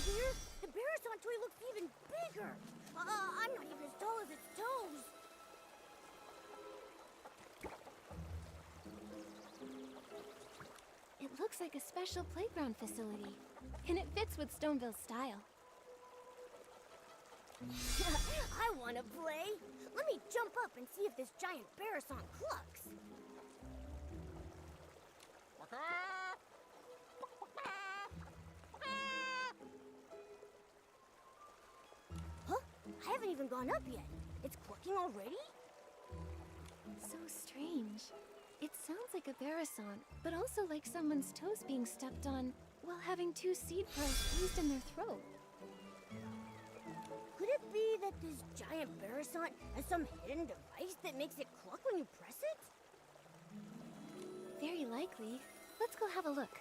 here? The Barrison toy looks even bigger. I'm not even as tall as its toes. It looks like a special playground facility, and it fits with Stoneville's style. I want to play. Let me jump up and see if this giant Barrison clucks. Huh? I haven't even gone up yet. It's clucking already? So strange. It sounds like a Barrison, but also like someone's toes being stepped on while having two seed pearls squeezed in their throat. Could it be that this giant Barrison has some hidden device that makes it cluck when you press it? Very likely. Let's go have a look.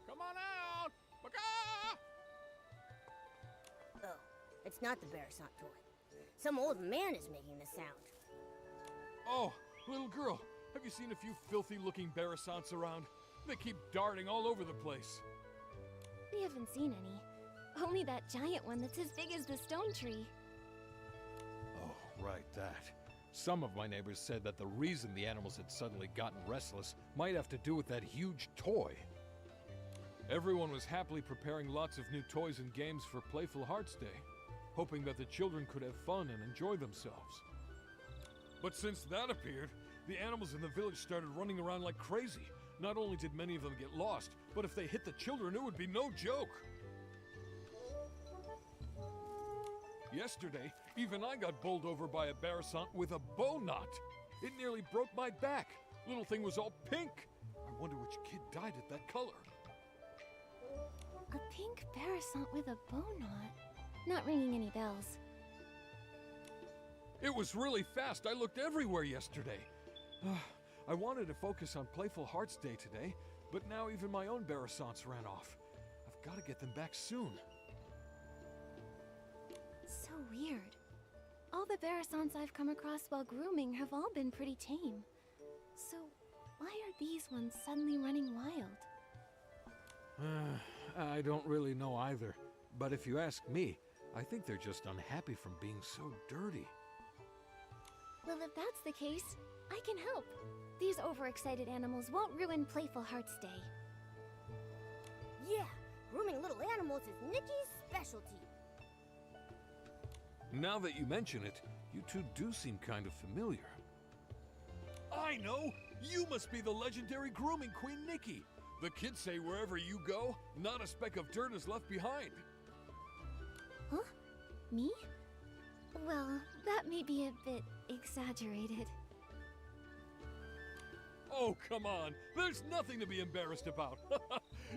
Come on out! Oh, it's not the Barrison toy. Some old man is making the sound. Oh, little girl, have you seen a few filthy-looking Barrisons around? They keep darting all over the place. We haven't seen any. Only that giant one that's as big as the stone tree. Oh, right, that. Some of my neighbors said that the reason the animals had suddenly gotten restless might have to do with that huge toy. Everyone was happily preparing lots of new toys and games for Playful Hearts Day, hoping that the children could have fun and enjoy themselves. But since that appeared, the animals in the village started running around like crazy. Not only did many of them get lost, but if they hit the children, it would be no joke. Yesterday, even I got bowled over by a Barrison with a bow knot. It nearly broke my back. Little thing was all pink. I wonder which kid dyed it that color. A pink Barrison with a bow knot. Not ringing any bells. It was really fast. I looked everywhere yesterday. I wanted to focus on Playful Hearts Day today, but now even my own Barrisons ran off. I've got to get them back soon. So weird. All the Barrisons I've come across while grooming have all been pretty tame. So why are these ones suddenly running wild? I don't really know either. But if you ask me, I think they're just unhappy from being so dirty. Well, if that's the case, I can help. These overexcited animals won't ruin Playful Hearts Day. Yeah, grooming little animals is Nikki's specialty. Now that you mention it, you two do seem kind of familiar. I know! You must be the legendary grooming queen, Nikki! The kids say wherever you go, not a speck of dirt is left behind. Huh? Me? Well, that may be a bit exaggerated. Oh, come on! There's nothing to be embarrassed about!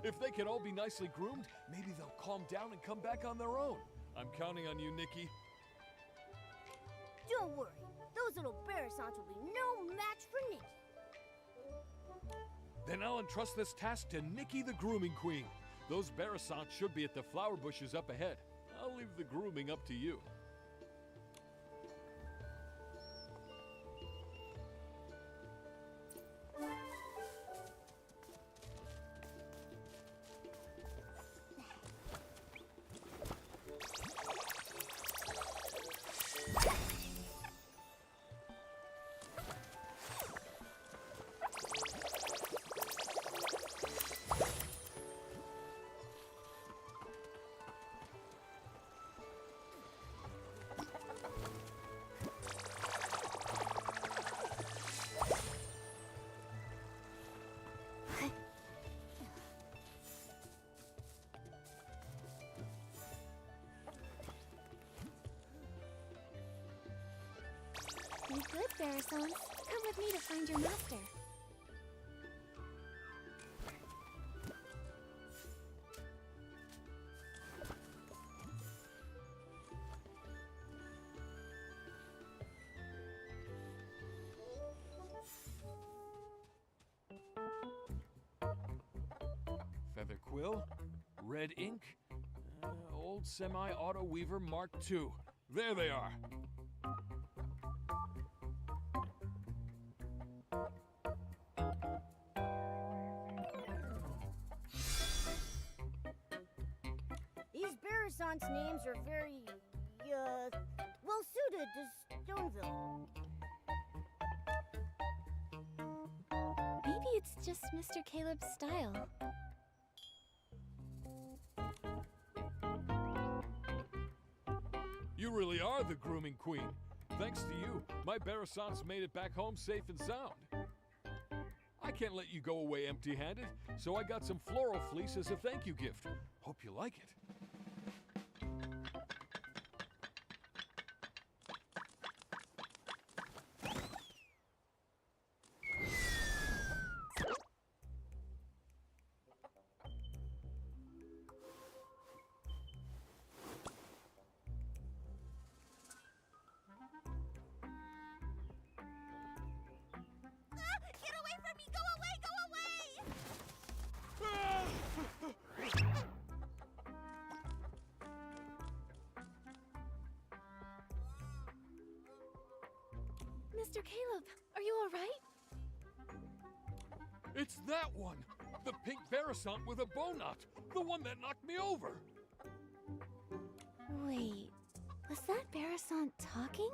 If they can all be nicely groomed, maybe they'll calm down and come back on their own. I'm counting on you, Nikki. Don't worry, those little Barrisons will be no match for Nikki. Then I'll entrust this task to Nikki the Grooming Queen. Those Barrisons should be at the flower bushes up ahead. I'll leave the grooming up to you. Barrisons. Come with me to find your master. Feather quill, red ink, old semi-auto weaver Mark II. There they are. These Barrisons' names are very, well suited to Stoneville. Maybe it's just Mr. Caleb's style. You really are the grooming queen. Thanks to you, my Barrisons made it back home safe and sound. I can't let you go away empty-handed, so I got some floral fleece as a thank you gift. Hope you like it. Get away from me! Go away! Go away! Mr. Caleb, are you all right? It's that one! The pink Barrisont with a bow knot! The one that knocked me over! Wait, was that Barrisont talking?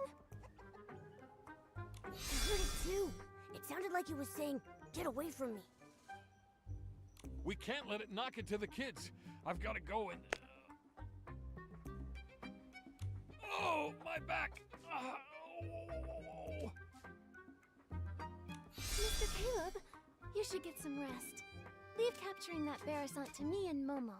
I heard it too. It sounded like he was saying, "Get away from me." We can't let it knock into the kids. I've got to go and... Oh, my back! Oh. Mr. Caleb, you should get some rest. Leave capturing that Barrisont to me and Momo.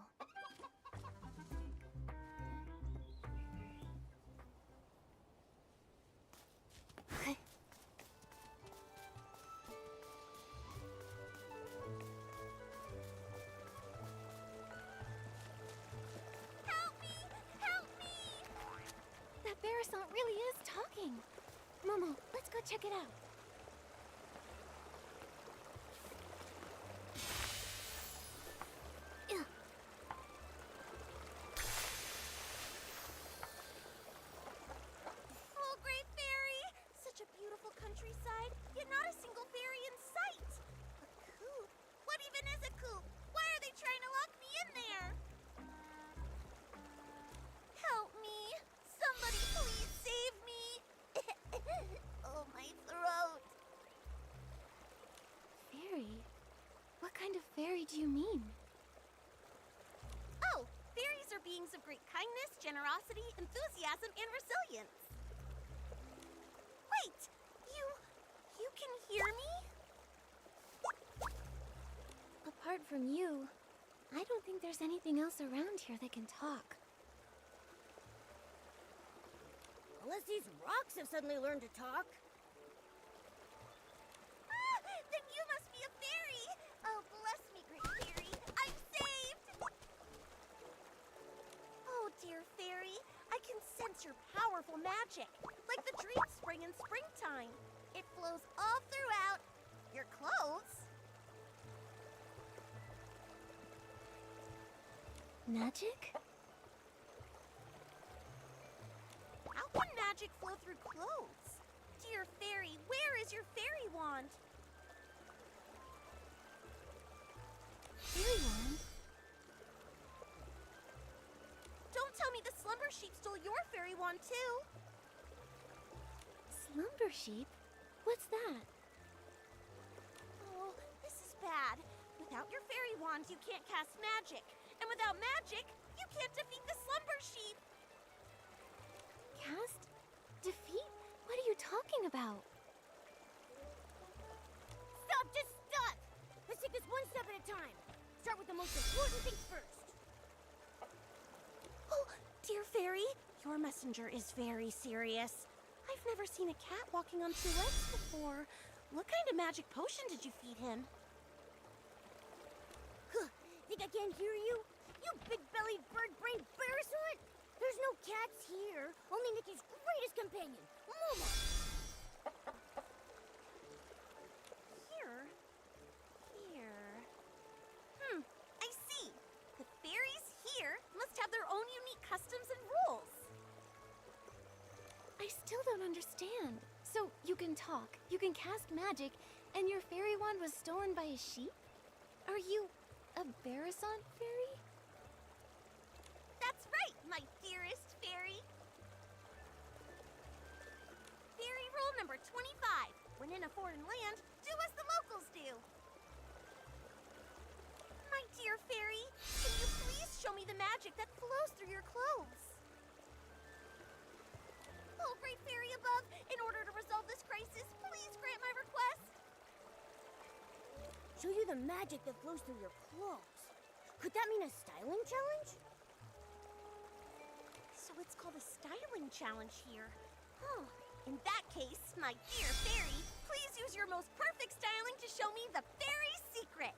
That Barrisont really is talking. Momo, let's go check it out. Ugh. Oh, great fairy! Such a beautiful countryside, yet not a single fairy in sight. A coop? What even is a coop? Why are they trying to lock me in there? Help me! Somebody please save me! Oh, my throat! Fairy? What kind of fairy do you mean? Oh, fairies are beings of great kindness, generosity, enthusiasm, and resilience. Wait! You can hear me? Apart from you, I don't think there's anything else around here that can talk. Unless these rocks have suddenly learned to talk. Ah, then you must be a fairy! Oh, bless me, great fairy. I'm saved! Oh, dear fairy, I can sense your powerful magic, like the dream spring in springtime. It flows all throughout your clothes. Magic? How can magic flow through clothes? Dear fairy, where is your fairy wand? Fairy wand? Don't tell me the slumber sheep stole your fairy wand too. Slumber sheep? What's that? Oh, this is bad. Without your fairy wand, you can't cast magic. And without magic, you can't defeat the slumber sheep. Cast? Defeat? What are you talking about? Stop, just stop! Let's take this one step at a time. Start with the most important things first. Oh, dear fairy, your messenger is very serious. I I've never seen a cat walking on two legs before. What kind of magic potion did you feed him? Huh, think I can't hear you? You big-bellied bird-brained parasite! There's no cats here, only Nikki's greatest companion, Momo! Here. I see. The fairies here must have their own unique customs and rules. I still don't understand. So you can talk, you can cast magic, and your fairy wand was stolen by a sheep? Are you a Barasant fairy? That's right, my dearest fairy. Fairy rule number 25. When in a foreign land, do as the locals do. My dear fairy, can you please show me the magic that flows through your clothes? Oh, great fairy above, in order to resolve this crisis, please grant my request. Show you the magic that flows through your clothes. Could that mean a styling challenge? So it's called a styling challenge here. Huh. In that case, my dear fairy, please use your most perfect styling to show me the fairy secret.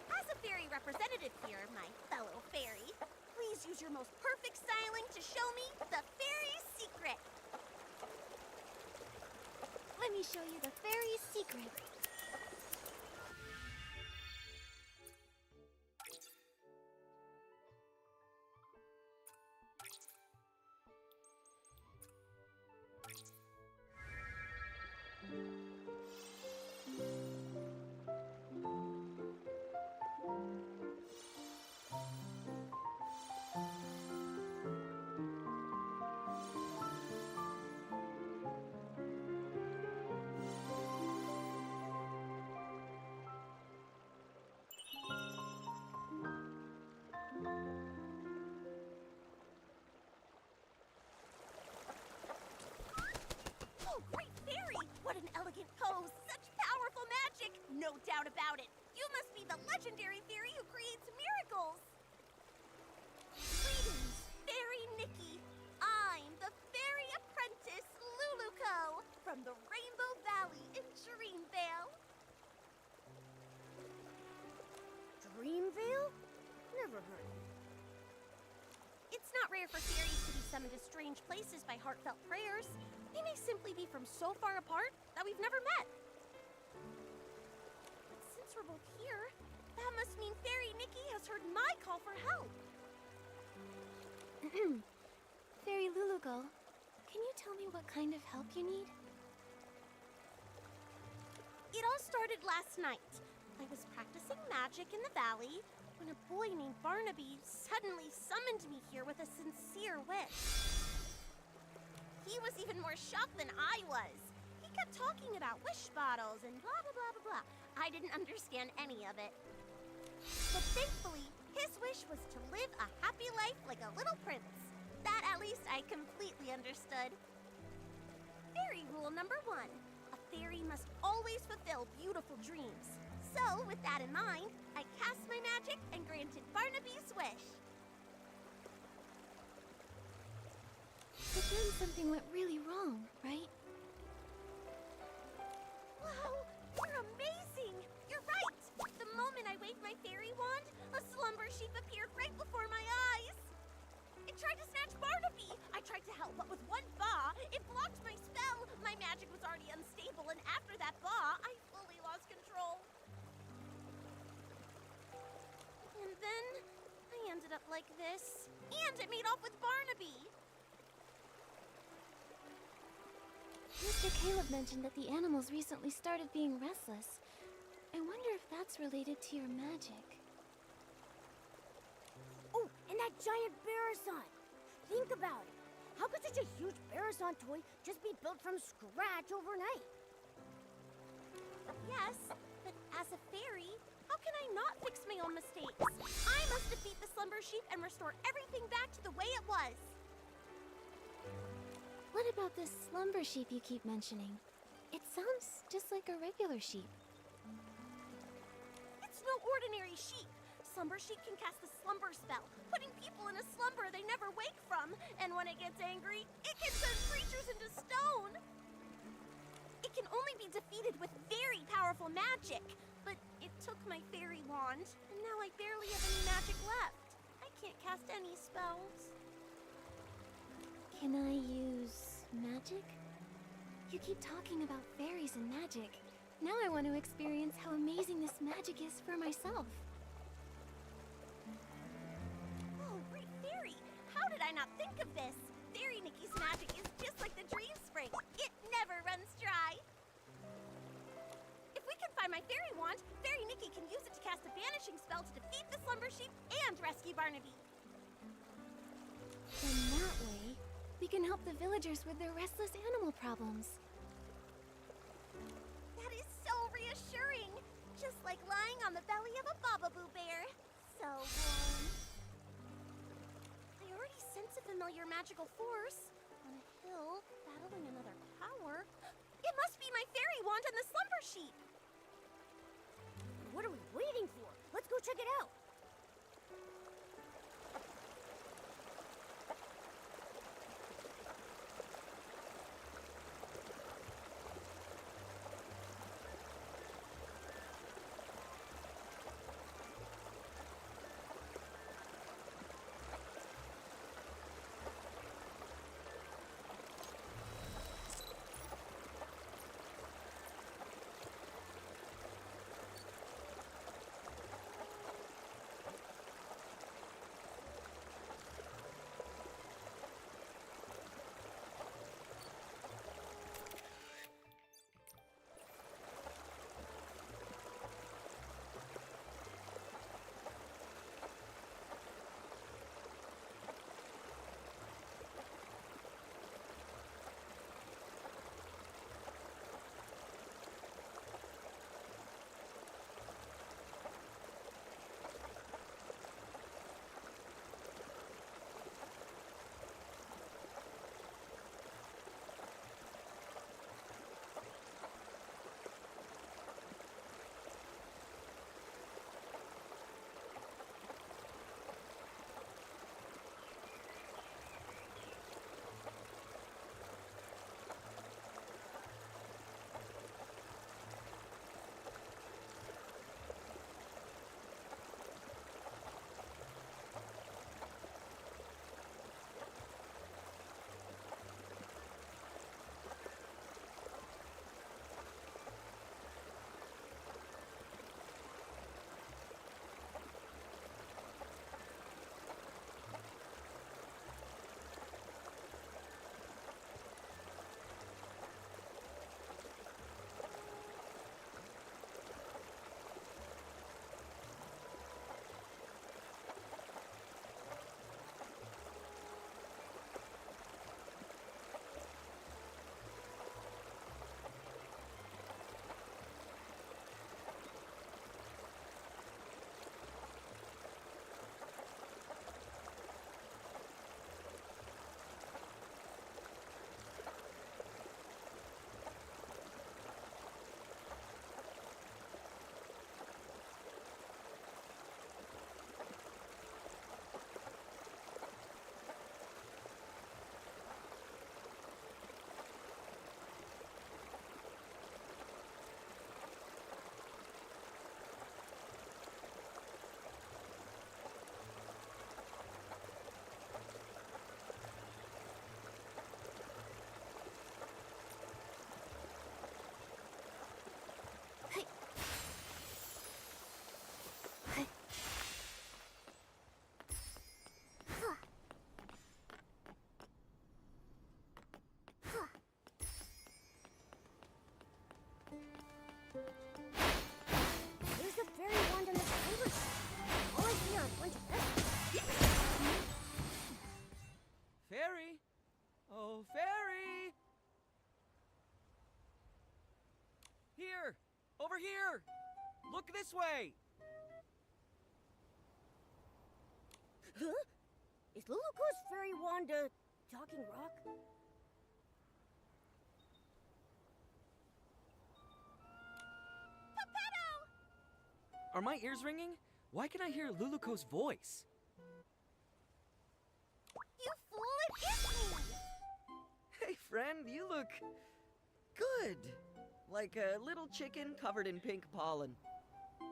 As a fairy representative here, my fellow fairy, please use your most perfect styling to show me the fairy secret. Let me show you the fairy secret. Oh, great fairy! What an elegant pose! Such powerful magic! No doubt about it! You must be the legendary fairy who creates miracles! Greetings, Fairy Nikki! I'm the fairy apprentice, Luluco, from the Rainbow Valley in Dreamvale. Dreamvale? Never heard of it. It's not rare for fairies to be summoned to strange places by heartfelt prayers. They may simply be from so far apart that we've never met. But since we're both here, that must mean Fairy Nikki has heard my call for help. Fairy Lulugal, can you tell me what kind of help you need? It all started last night. I was practicing magic in the valley when a boy named Barnaby suddenly summoned me here with a sincere wish. He was even more shocked than I was. He kept talking about wish bottles and blah, blah, blah, blah, blah. I didn't understand any of it. But thankfully, his wish was to live a happy life like a little prince. That at least I completely understood. Fairy rule number 1. A fairy must always fulfill beautiful dreams. So, with that in mind, I cast my magic and granted Barnaby's wish. But then something went really wrong, right? Wow, you're amazing! You're right! The moment I waved my fairy wand, a slumber sheep appeared right before my eyes. It tried to snatch Barnaby. I tried to help, but with one ba, it blocked my spell. My magic was already unstable, and after that ba, I fully lost control. And then I ended up like this. And it made off with Barnaby. Mr. Caleb mentioned that the animals recently started being restless. I wonder if that's related to your magic. Oh, and that giant Barasant! Think about it. How could such a huge Barasant toy just be built from scratch overnight? Yes, but as a fairy, how can I not fix my own mistakes? I must defeat the slumber sheep and restore everything back to the way it was. What about this slumber sheep you keep mentioning? It sounds just like a regular sheep. It's no ordinary sheep. Slumber Sheep can cast the slumber spell, putting people in a slumber they never wake from. And when it gets angry, it can turn creatures into stone. It can only be defeated with very powerful magic. But it took my fairy wand, and now I barely have any magic left. I can't cast any spells. Can I use magic? You keep talking about fairies and magic. Now I want to experience how amazing this magic is for myself. Oh, great fairy! How did I not think of this? Fairy Nikki's magic is just like the dream spring. It never runs dry. If we can find my fairy wand, Fairy Nikki can use it to cast a banishing spell to defeat the Slumber Sheep and rescue Barnaby. And that way, we can help the villagers with their restless animal problems. That is so reassuring. Just like lying on the belly of a Bababoo bear. So warm. I already sense a familiar magical force. On a hill, battling another power. It must be my fairy wand and the Slumber Sheep. What are we waiting for? Let's go check it out. Over here! Look this way! Huh? Is Luluko's fairy wand a talking rock? Are my ears ringing? Why can I hear Luluko's voice? You fool, it is me! Hey, friend, you look good. Like a little chicken covered in pink pollen. You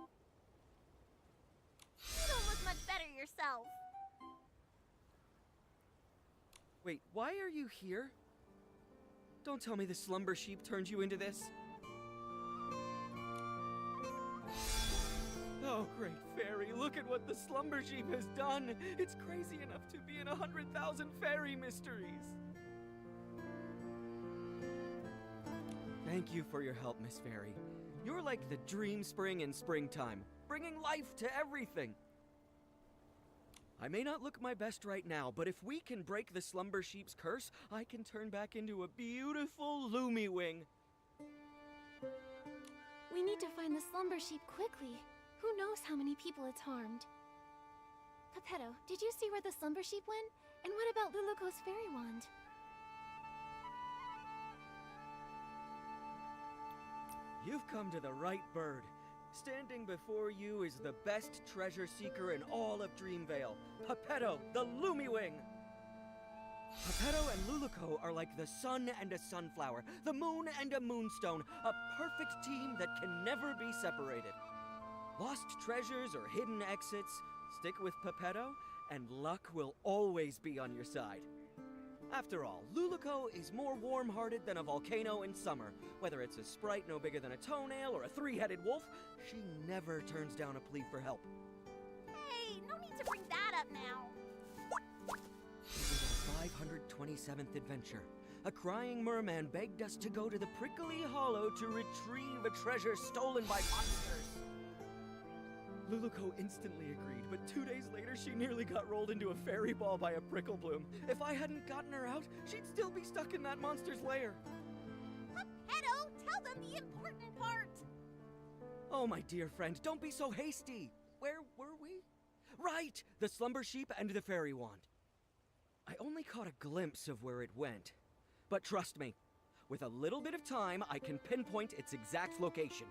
don't look much better yourself. Wait, why are you here? Don't tell me the slumber sheep turned you into this. Oh, great fairy, look at what the slumber sheep has done. It's crazy enough to be in 100,000 fairy mysteries. Thank you for your help, Miss Fairy. You're like the dream spring in springtime, bringing life to everything. I may not look my best right now, but if we can break the slumber sheep's curse, I can turn back into a beautiful Lumiwing. We need to find the slumber sheep quickly. Who knows how many people it's harmed? Geppetto, did you see where the slumber sheep went? And what about Luluko's fairy wand? You've come to the right bird. Standing before you is the best treasure seeker in all of Dreamvale, Geppetto, the Lumiwing! Geppetto and Luluko are like the sun and a sunflower, the moon and a moonstone, a perfect team that can never be separated. Lost treasures or hidden exits, stick with Geppetto, and luck will always be on your side. After all, Luluko is more warm-hearted than a volcano in summer. Whether it's a sprite no bigger than a toenail or a three-headed wolf, she never turns down a plea for help. Hey, no need to bring that up now. This is our 527th adventure. A crying merman begged us to go to the prickly hollow to retrieve a treasure stolen by monsters. Luluko instantly agreed, but 2 days later she nearly got rolled into a fairy ball by a prickle bloom. If I hadn't gotten her out, she'd still be stuck in that monster's lair. Geppetto, tell them the important part. Oh, my dear friend, don't be so hasty. Where were we? Right, the slumber sheep and the fairy wand. I only caught a glimpse of where it went. But trust me, with a little bit of time, I can pinpoint its exact location.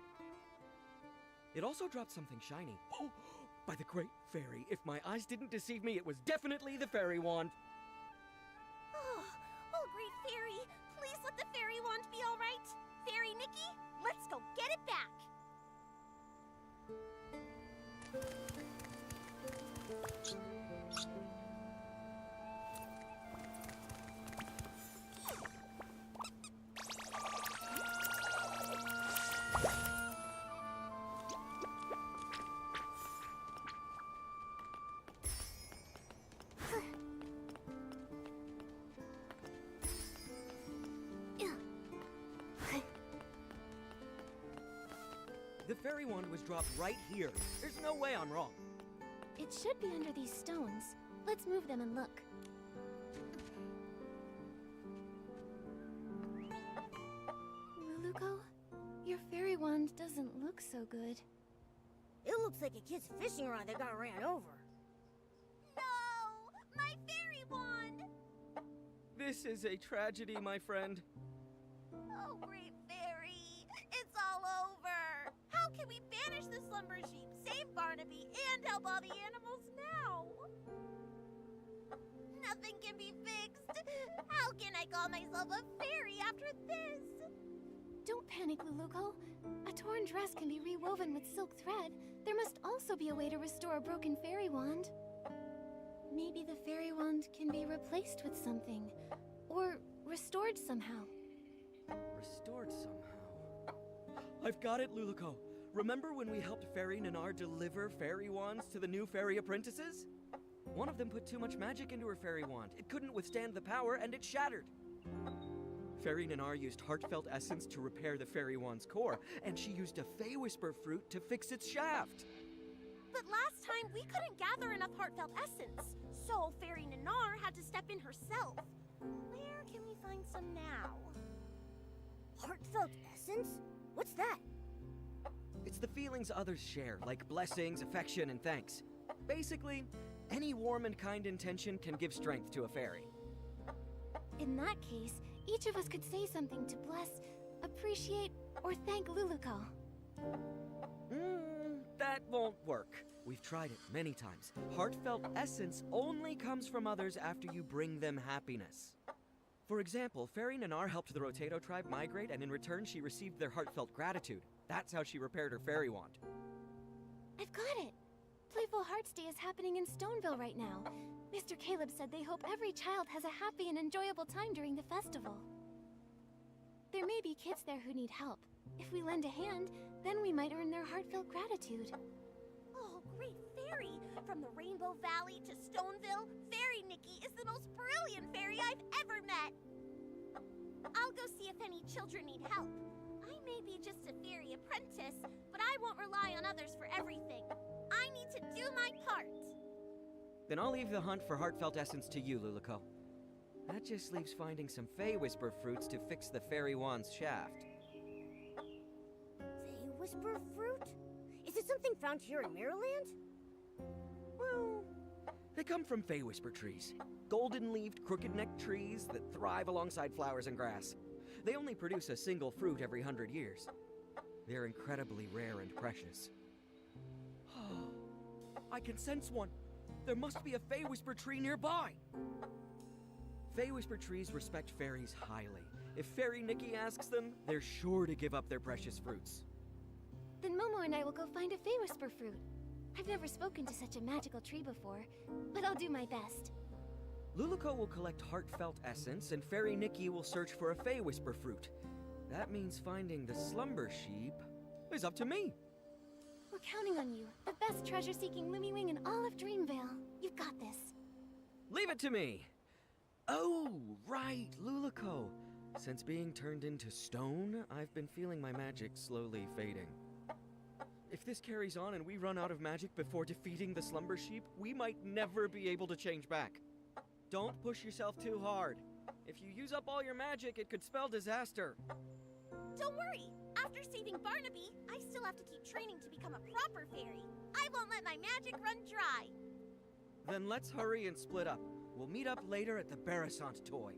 It also dropped something shiny. Oh, by the great fairy, if my eyes didn't deceive me, it was definitely the fairy wand. Oh, great fairy, please let the fairy wand be all right. Fairy Nikki, let's go get it back. The fairy wand was dropped right here. There's no way I'm wrong. It should be under these stones. Let's move them and look. Luluko, your fairy wand doesn't look so good. It looks like a kid's fishing rod that got ran over. No, my fairy wand. This is a tragedy, my friend. Oh, great fairy, it's all over. How can we banish the slumber sheep, save Barnaby, and help all the animals now? Nothing can be fixed. How can I call myself a fairy after this? Don't panic, Luluko. A torn dress can be rewoven with silk thread. There must also be a way to restore a broken fairy wand. Maybe the fairy wand can be replaced with something. Or restored somehow. Restored somehow. I've got it, Luluko. Remember when we helped Fairy Nanar deliver fairy wands to the new fairy apprentices? One of them put too much magic into her fairy wand. It couldn't withstand the power, and it shattered. Fairy Nanar used heartfelt essence to repair the fairy wand's core, and she used a Fey Whisper fruit to fix its shaft. But last time we couldn't gather enough heartfelt essence, so Fairy Nanar had to step in herself. Where can we find some now? Heartfelt essence? What's that? It's the feelings others share, like blessings, affection, and thanks. Basically, any warm and kind intention can give strength to a fairy. In that case, each of us could say something to bless, appreciate, or thank Luluko. That won't work. We've tried it many times. Heartfelt essence only comes from others after you bring them happiness. For example, Fairy Nanar helped the Rotato tribe migrate, and in return she received their heartfelt gratitude. That's how she repaired her fairy wand. I've got it! Playful Hearts Day is happening in Stoneville right now. Mr. Caleb said they hope every child has a happy and enjoyable time during the festival. There may be kids there who need help. If we lend a hand, then we might earn their heartfelt gratitude. Oh, great fairy! From the Rainbow Valley to Stoneville, Fairy Nikki is the most brilliant fairy I've ever met! I'll go see if any children need help. I may be just a fairy apprentice, but I won't rely on others for everything. I need to do my part. Then I'll leave the hunt for heartfelt essence to you, Luluko. That just leaves finding some Fey Whisper fruits to fix the fairy wand's shaft. Fey Whisper fruit? Is it something found here in Maryland? Well, they come from Fey Whisper trees. Golden-leaved, crooked-necked trees that thrive alongside flowers and grass. They only produce a single fruit every 100 years. They're incredibly rare and precious. I can sense one. There must be a Fey Whisper tree nearby. Fey Whisper trees respect fairies highly. If Fairy Nikki asks them, they're sure to give up their precious fruits. Then Momo and I will go find a Fey Whisper fruit. I've never spoken to such a magical tree before, but I'll do my best. Luluko will collect heartfelt essence, and Fairy Nikki will search for a Fey Whisper fruit. That means finding the slumber sheep is up to me. We're counting on you, the best treasure-seeking Lumiwing in all of Dreamvale. You've got this. Leave it to me. Oh, right, Luluko. Since being turned into stone, I've been feeling my magic slowly fading. If this carries on and we run out of magic before defeating the slumber sheep, we might never be able to change back. Don't push yourself too hard. If you use up all your magic, it could spell disaster. Don't worry. After saving Barnaby, I still have to keep training to become a proper fairy. I won't let my magic run dry. Then let's hurry and split up. We'll meet up later at the Barasant toy.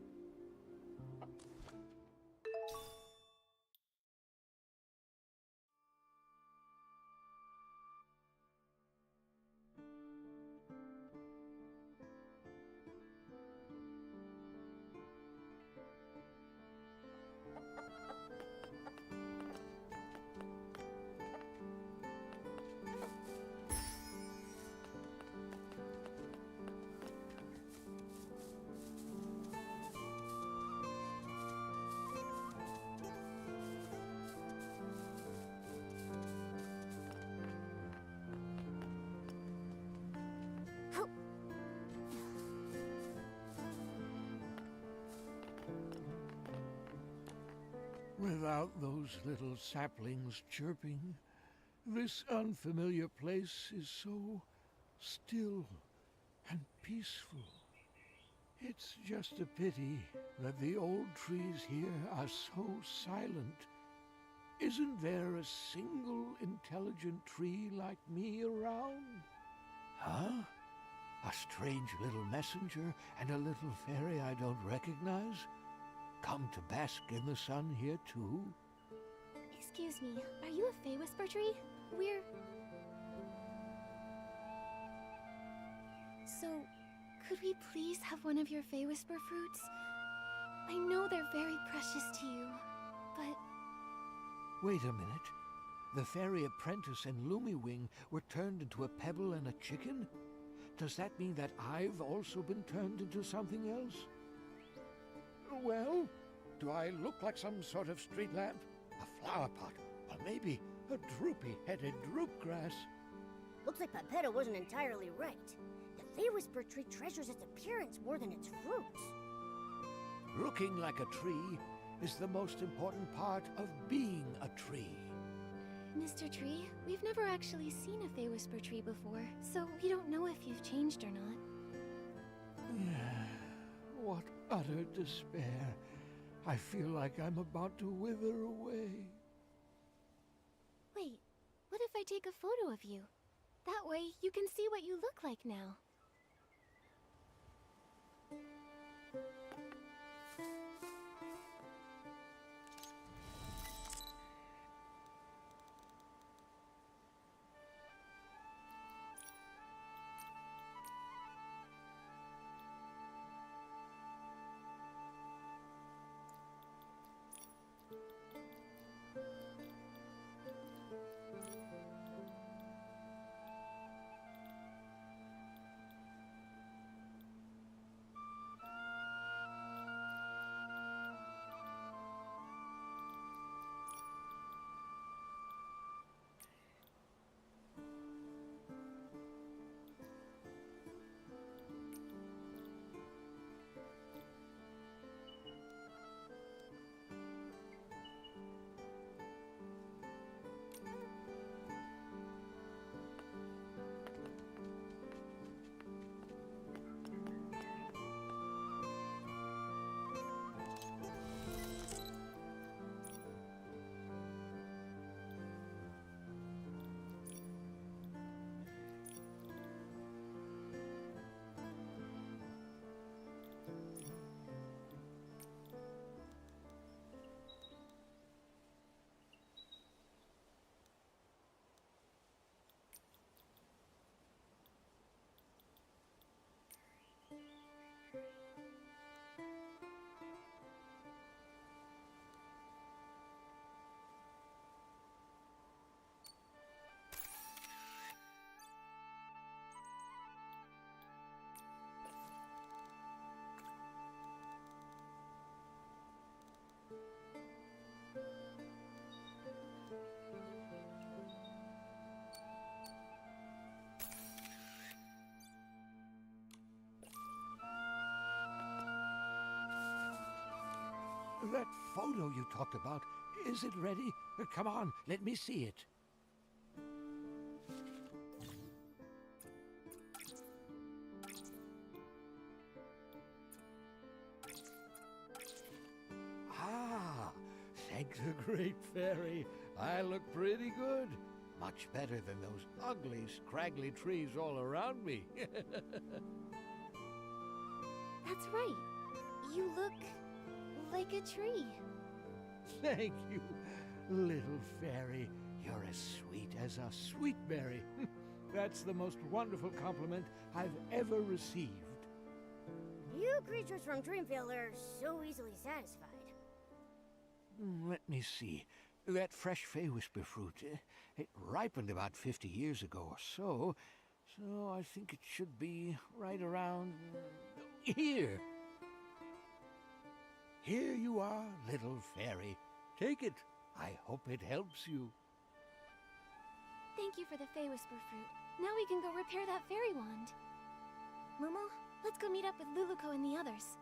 Without those little saplings chirping, this unfamiliar place is so still and peaceful. It's just a pity that the old trees here are so silent. Isn't there a single intelligent tree like me around? Huh? A strange little messenger and a little fairy I don't recognize? Come to bask in the sun here too? Excuse me, are you a Fey Whisper tree? So, could we please have one of your Fey Whisper fruits? I know they're very precious to you, but... Wait a minute. The fairy apprentice and Lumiwing were turned into a pebble and a chicken? Does that mean that I've also been turned into something else? Well, do I look like some sort of street lamp? A flower pot? Or maybe a droopy-headed droopgrass? Looks like Pepetto wasn't entirely right. The Fey Whisper tree treasures its appearance more than its fruits. Looking like a tree is the most important part of being a tree. Mr. Tree, we've never actually seen a Fey Whisper tree before, so we don't know if you've changed or not. What utter despair. I feel like I'm about to wither away. Wait, what if I take a photo of you? That way, you can see what you look like now. That photo you talked about, is it ready? Come on, let me see it. Ah, thank the Great Fairy. I look pretty good. Much better than those ugly, scraggly trees all around me. That's right. You look like a tree. Thank you, little fairy. You're as sweet as a sweet berry. That's the most wonderful compliment I've ever received. You creatures from Dreamvale are so easily satisfied. Let me see. That fresh Fey Whisper fruit, it ripened about 50 years ago or so. So I think it should be right around here. Here you are, little fairy. Take it. I hope it helps you. Thank you for the Fey Whisper fruit. Now we can go repair that fairy wand. Momo, let's go meet up with Luluko and the others.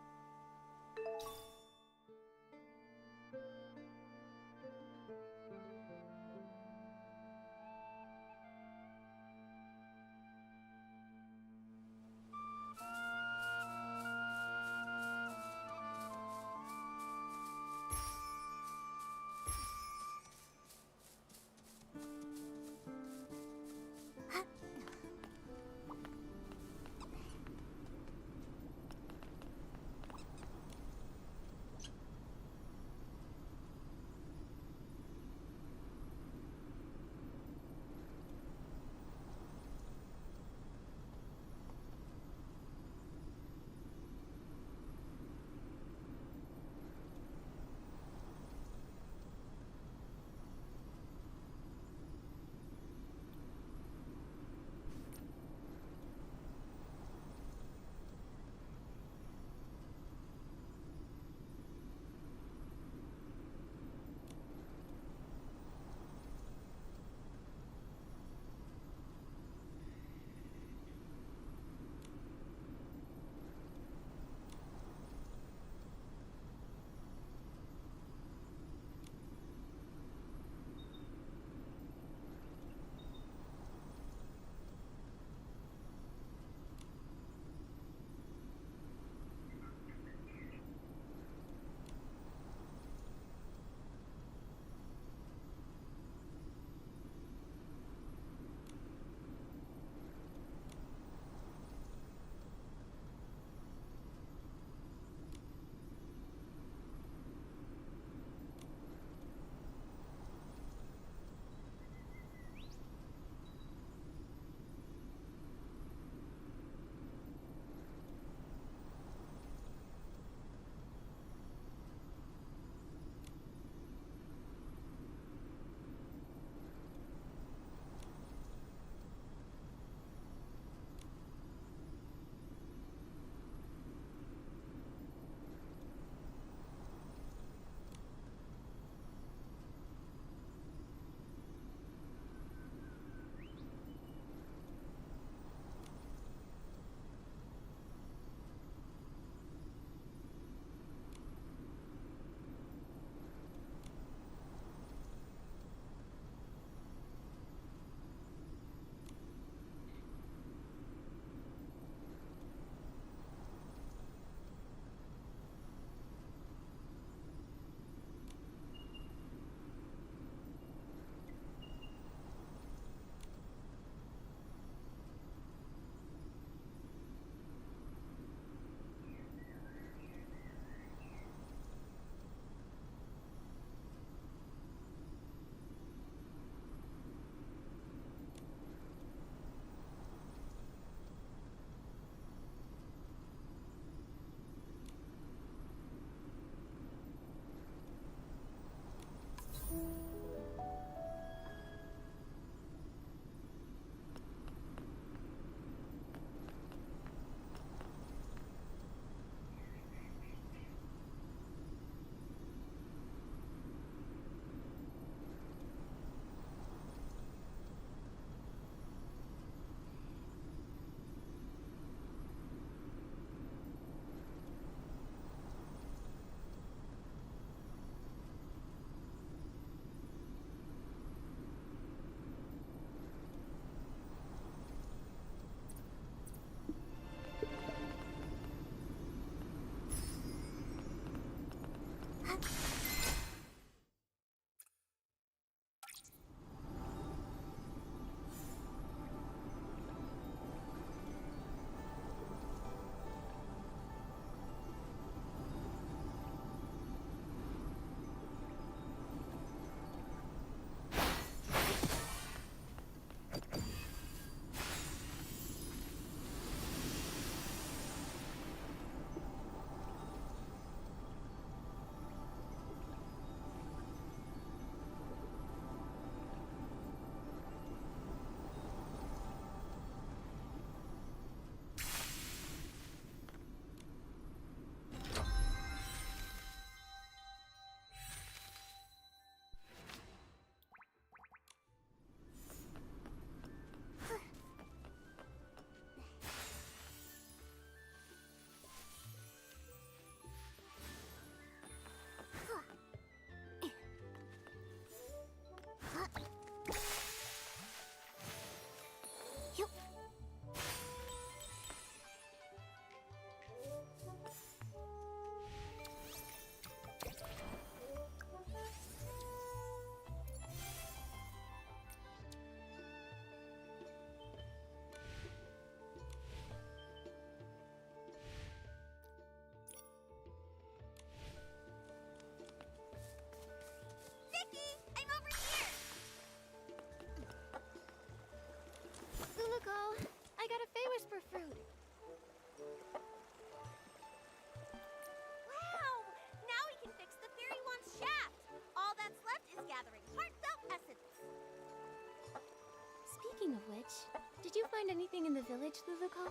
find anything in the village, Luluko?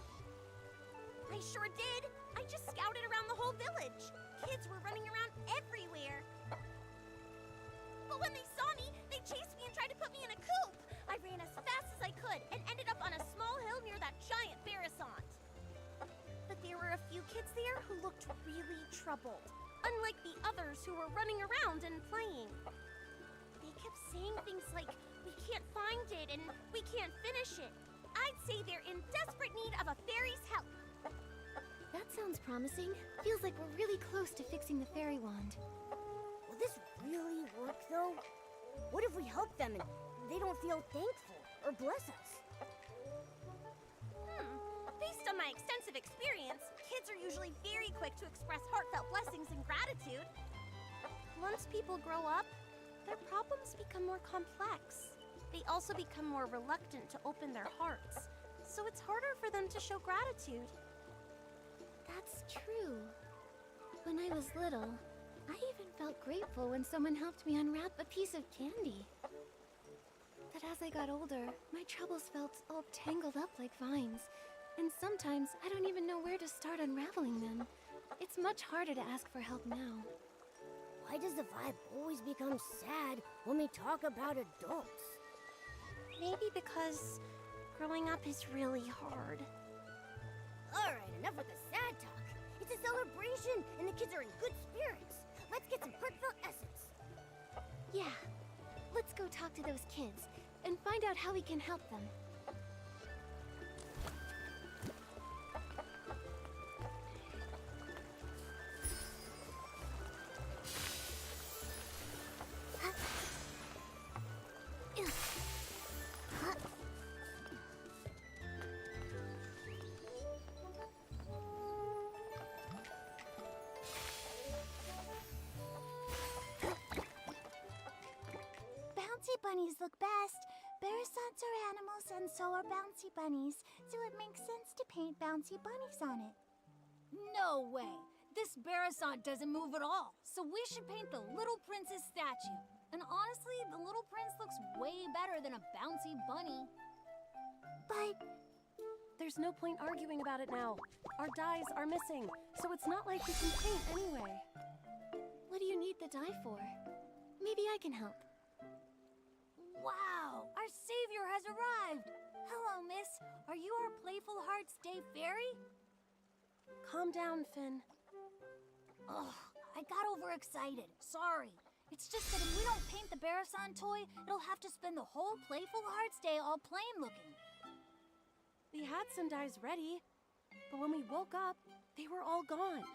I sure did. I just scouted around the whole village. Kids were running around everywhere. But when they saw me, they chased me and tried to put me in a coop. I ran as fast as I could and ended up on a small hill near that giant Barasant. But there were a few kids there who looked really troubled, unlike the others who were running around and playing. They kept saying things like, "We can't find it," and "We can't finish it." I'd say they're in desperate need of a fairy's help. That sounds promising. Feels like we're really close to fixing the fairy wand. Will this really work, though? What if we help them and they don't feel thankful or bless us? Based on my extensive experience, kids are usually very quick to express heartfelt blessings and gratitude. Once people grow up, their problems become more complex. They also become more reluctant to open their hearts, so it's harder for them to show gratitude. That's true. When I was little, I even felt grateful when someone helped me unwrap a piece of candy. But as I got older, my troubles felt all tangled up like vines, and sometimes I don't even know where to start unraveling them. It's much harder to ask for help now. Why does the vibe always become sad when we talk about adults? Maybe because growing up is really hard. Alright, enough with the sad talk. It's a celebration, and the kids are in good spirits. Let's get some heartfelt essence. Yeah, let's go talk to those kids and find out how we can help them. Bouncy bunnies look best. Barasants are animals and so are bouncy bunnies, so it makes sense to paint bouncy bunnies on it. No way! This Barasant doesn't move at all, so we should paint the Little Prince's statue. And honestly, the Little Prince looks way better than a bouncy bunny. But There's no point arguing about it now. Our dyes are missing, so it's not like we can paint anyway. What do you need the dye for? Maybe I can help. Wow! Our savior has arrived! Hello, miss. Are you our Playful Hearts Day fairy? Calm down, Finn. Ugh, I got overexcited. Sorry. It's just that if we don't paint the Barasant toy, it'll have to spend the whole Playful Hearts Day all plain looking. We had some dyes ready, but when we woke up, they were all gone.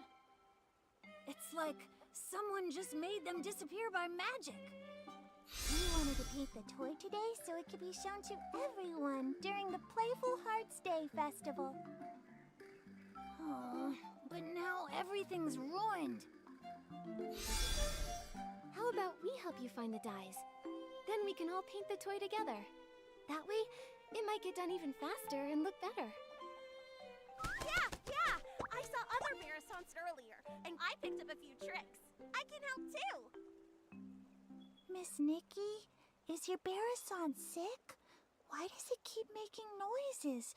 It's like someone just made them disappear by magic. we wanted to paint the toy today so it could be shown to everyone during the Playful Hearts Day festival. Oh, but now everything's ruined. How about we help you find the dyes? Then we can all paint the toy together. That way, it might get done even faster and look better. Yeah! I saw other Barasants earlier, and I picked up a few tricks. I can help too. Miss Nikki, is your Barasant sick? Why does it keep making noises?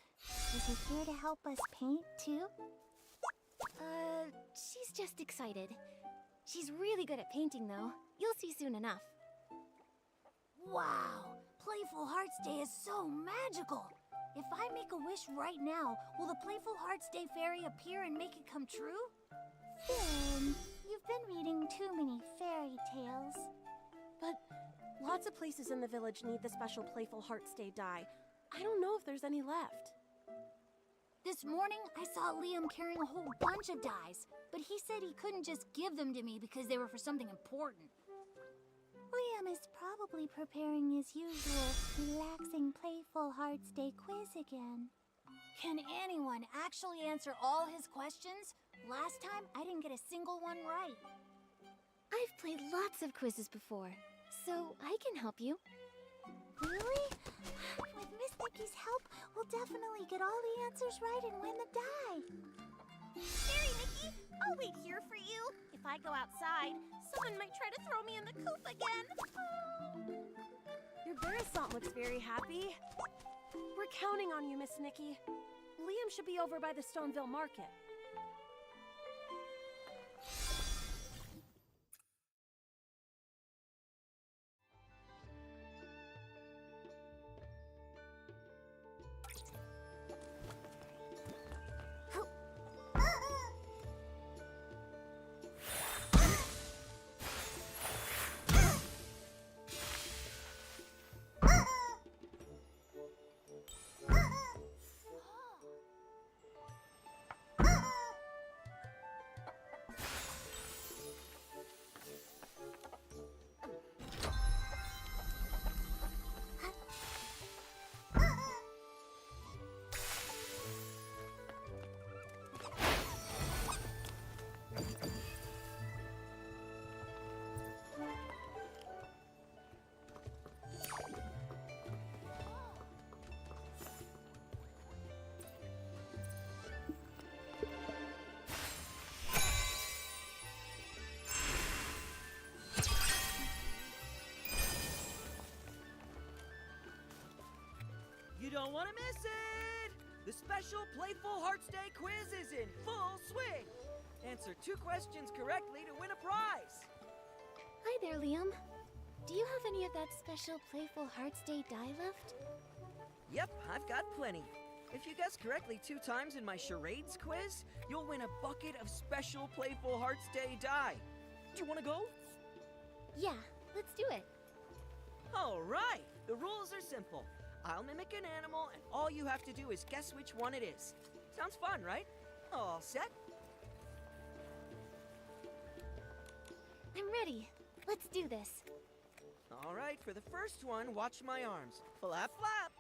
Is it here to help us paint too? She's just excited. She's really good at painting, though. You'll see soon enough. Wow! Playful Hearts Day is so magical! If I make a wish right now, will the Playful Hearts Day fairy appear and make it come true? Finn, you've been reading too many fairy tales. But lots of places in the village need the special Playful Hearts Day dye. I don't know if there's any left. This morning, I saw Liam carrying a whole bunch of dyes, but he said he couldn't just give them to me because they were for something important. Liam is probably preparing his usual relaxing Playful Hearts Day quiz again. Can anyone actually answer all his questions? Last time, I didn't get a single one right. I've played lots of quizzes before, so I can help you. Really? With Miss Nikki's help, we'll definitely get all the answers right and win the dye. Fairy Nikki, I'll wait here for you. If I go outside, someone might try to throw me in the coop again. Your Barasant looks very happy. We're counting on you, Miss Nikki. Liam should be over by the Stoneville Market. You don't want to miss it! The special Playful Hearts Day quiz is in full swing! Answer 2 questions correctly to win a prize! Hi there, Liam. Do you have any of that special Playful Hearts Day dye left? Yep, I've got plenty. If you guess correctly 2 times in my charades quiz, you'll win a bucket of special Playful Hearts Day dye. Do you want to go? Yeah, let's do it. All right, the rules are simple. I'll mimic an animal, and all you have to do is guess which one it is. Sounds fun, right? All set? I'm ready. Let's do this. All right, for the first one, watch my arms. Flap, flap!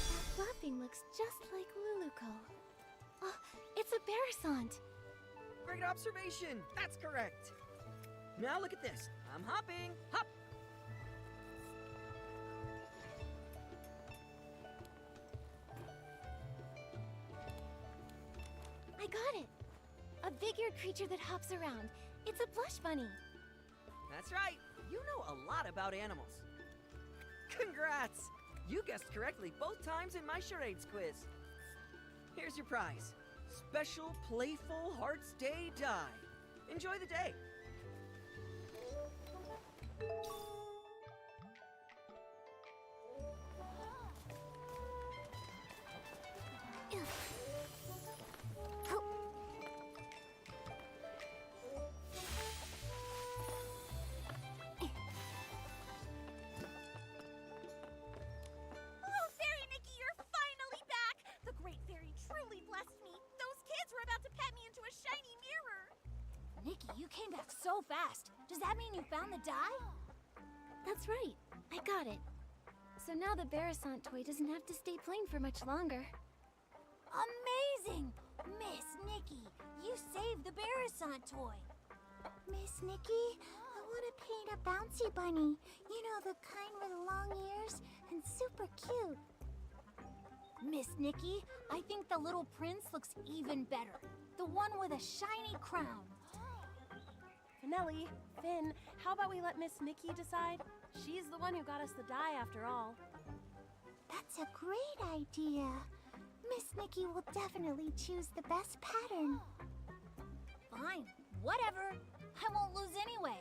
That flapping looks just like Luluco. Oh, it's a Barasant. Great observation! That's correct! Now look at this. I'm hopping. Hop! I got it. A big-eared creature that hops around. It's a blush bunny. That's right. You know a lot about animals. Congrats! You guessed correctly both times in my charades quiz. Here's your prize. Special Playful Hearts Day dye. Enjoy the day. Oh, Fairy Nikki, you're finally back! The Great Fairy truly blessed me. Those kids were about to pet me into a shiny mirror. Nikki, you came back so fast. Does that mean you found the dye? That's right. I got it. So now the Barasant toy doesn't have to stay plain for much longer. Amazing! Miss Nikki, you saved the Barasant toy. Miss Nikki, I want to paint a bouncy bunny. You know, the kind with long ears and super cute. Miss Nikki, I think the little prince looks even better. The one with a shiny crown. Finelli, Finn, how about we let Miss Nikki decide? She's the one who got us the dye after all. That's a great idea. Miss Nikki will definitely choose the best pattern. Fine, whatever. I won't lose anyway.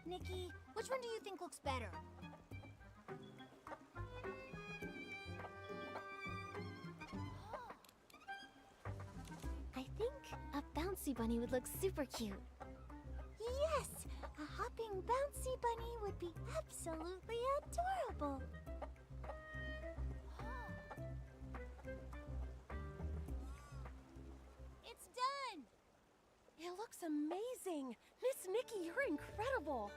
Nikki, which one do you think looks better? I think a bouncy bunny would look super cute. Yes, a hopping bouncy bunny would be absolutely adorable. It's done! It looks amazing. Miss Nikki, you're incredible.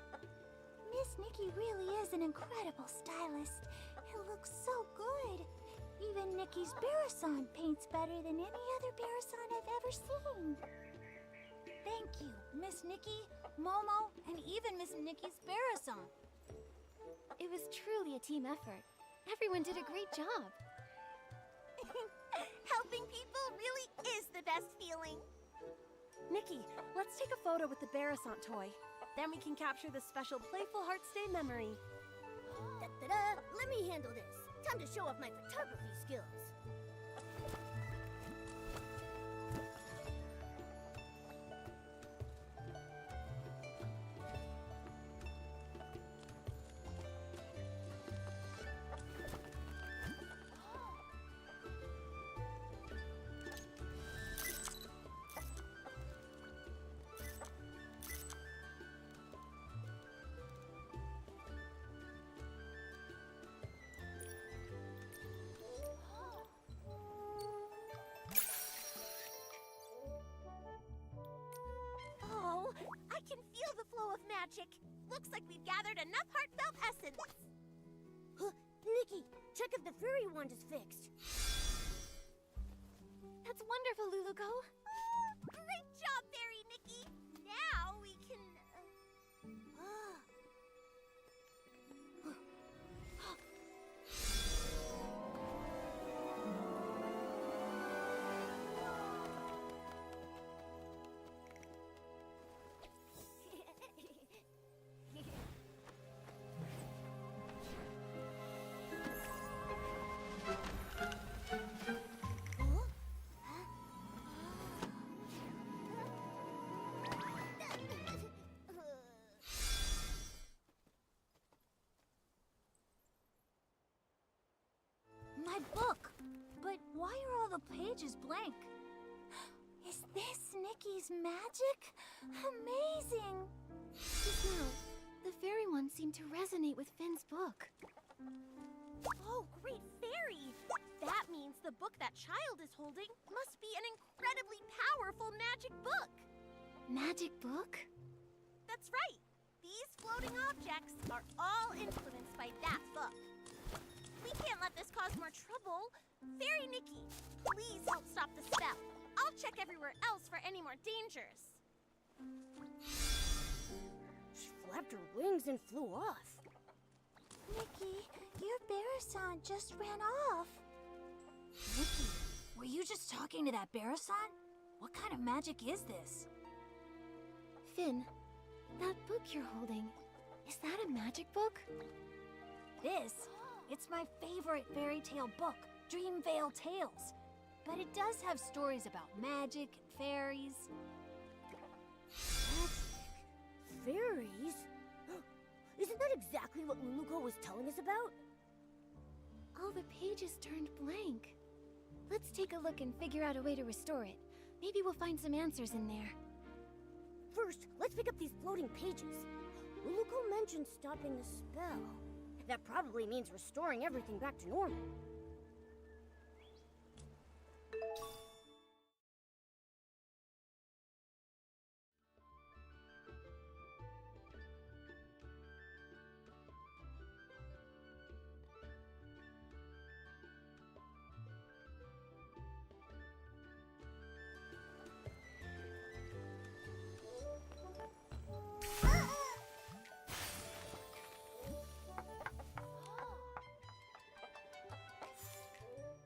Miss Nikki really is an incredible stylist. It looks so good. Even Nikki's Barasant paints better than any other Barasant I've ever seen. Thank you, Miss Nikki, Momo, and even Miss Nikki's Barasant. It was truly a team effort. Everyone did a great job. Helping people really is the best feeling. Nikki, let's take a photo with the Barasant toy. Then we can capture the special Playful Hearts Day memory. Da-da-da! Let me handle this. Time to show off my photography skills. Oh, I can feel the flow of magic. Looks like we've gathered enough heartfelt essence. Huh, Nikki, check if the fairy wand is fixed. That's wonderful, Luluko. Great job, Fairy Nikki. Now we can... My book! But why are all the pages blank? Is this Nikki's magic? Amazing! Just now, the fairy one seemed to resonate with Finn's book. Oh, great fairy! That means the book that child is holding must be an incredibly powerful magic book. Magic book? That's right. These floating objects are all influenced by that book. We can't let this cause more trouble. Fairy Nikki, please help stop the spell. I'll check everywhere else for any more dangers. She flapped her wings and flew off. Nikki, your Barasant just ran off. Nikki, were you just talking to that Barasant? What kind of magic is this? Finn, that book you're holding, is that a magic book? It's my favorite fairy tale book, Dreamvale Tales. But it does have stories about magic and fairies. Magic? Fairies? Isn't that exactly what Luluko was telling us about? All the pages turned blank. Let's take a look and figure out a way to restore it. Maybe we'll find some answers in there. First, let's pick up these floating pages. Luluko mentioned stopping the spell. That probably means restoring everything back to normal.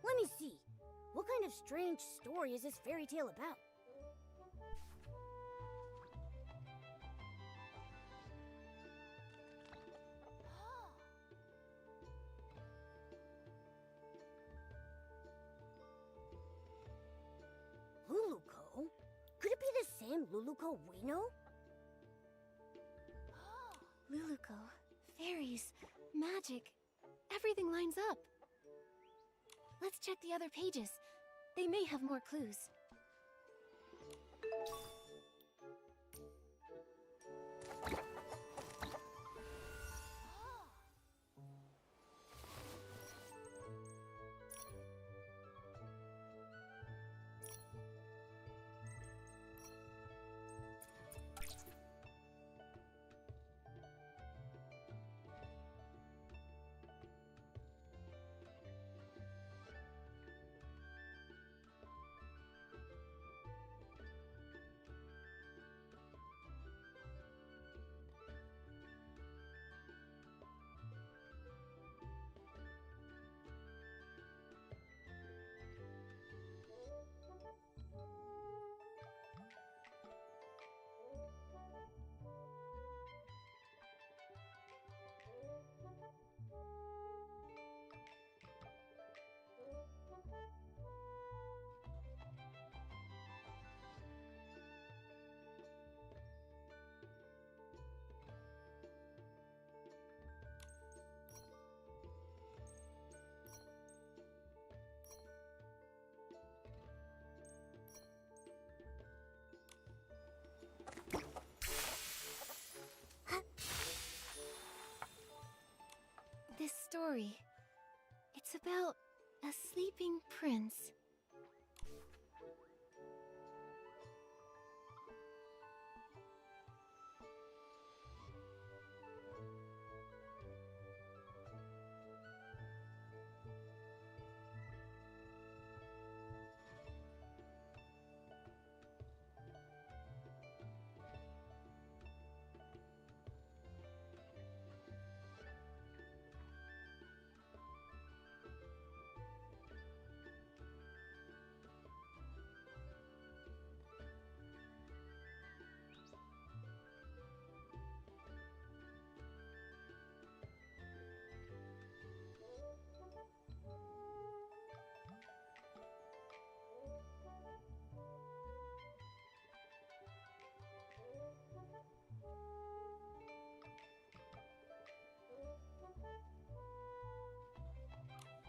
Let me see. What kind of strange story is this fairy tale about? Luluko? Could it be the same Luluko we know? Luluko, fairies, magic, everything lines up. Let's check the other pages. They may have more clues. story. It's about a sleeping prince.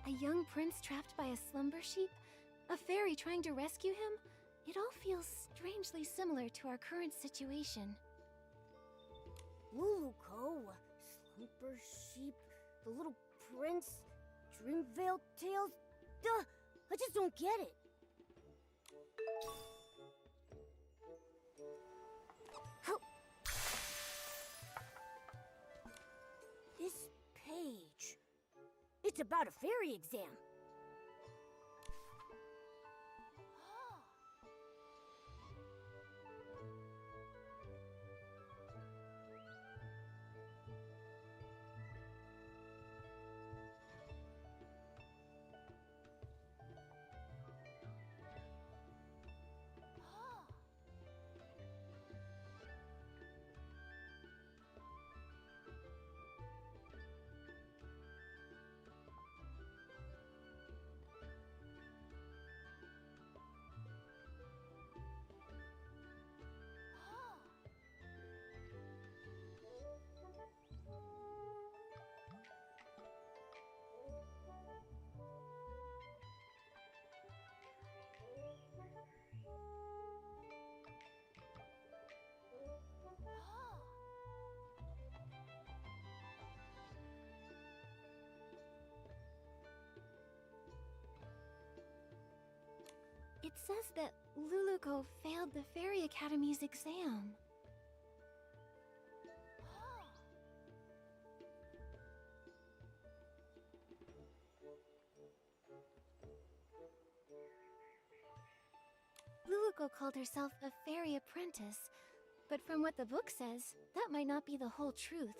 A young prince trapped by a slumber sheep? A fairy trying to rescue him? It all feels strangely similar to our current situation. Luluco, Slumber Sheep, The Little Prince, Dreamvale Tales. Duh! I just don't get it. How? This page. It's about a fairy exam. It says that Luluco failed the Fairy Academy's exam. Luluco called herself a fairy apprentice, but from what the book says, that might not be the whole truth.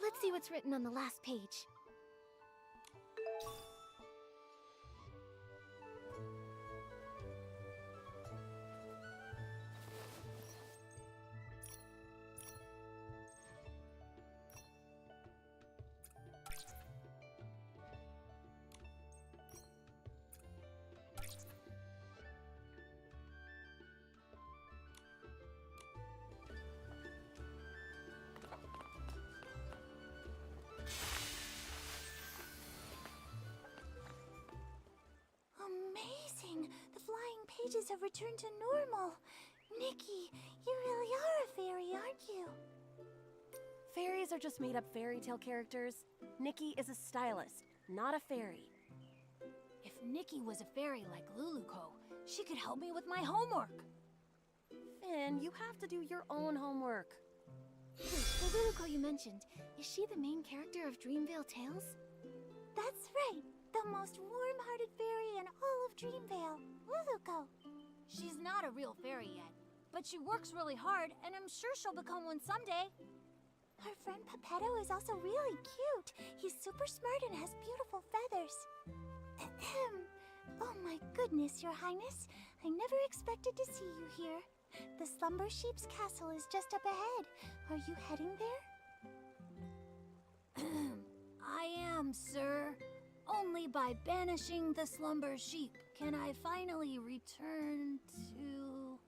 Let's see what's written on the last page. Amazing! The flying pages have returned to normal. Nikki, you really are a fairy, aren't you? Fairies are just made-up fairy tale characters. Nikki is a stylist, not a fairy. If Nikki was a fairy like Luluco, she could help me with my homework. Finn, you have to do your own homework. Wait, the Luluco you mentioned, is she the main character of Dreamvale Tales? That's right. The most warm-hearted fairy in all of Dreamvale, Luluco. She's not a real fairy yet, but she works really hard, and I'm sure she'll become one someday. Her friend Pepetto is also really cute. He's super smart and has beautiful feathers. Ahem. Oh my goodness, Your Highness. I never expected to see you here. The Slumber Sheep's castle is just up ahead. Are you heading there? I am, sir. Only by banishing the slumber sheep can I finally return to...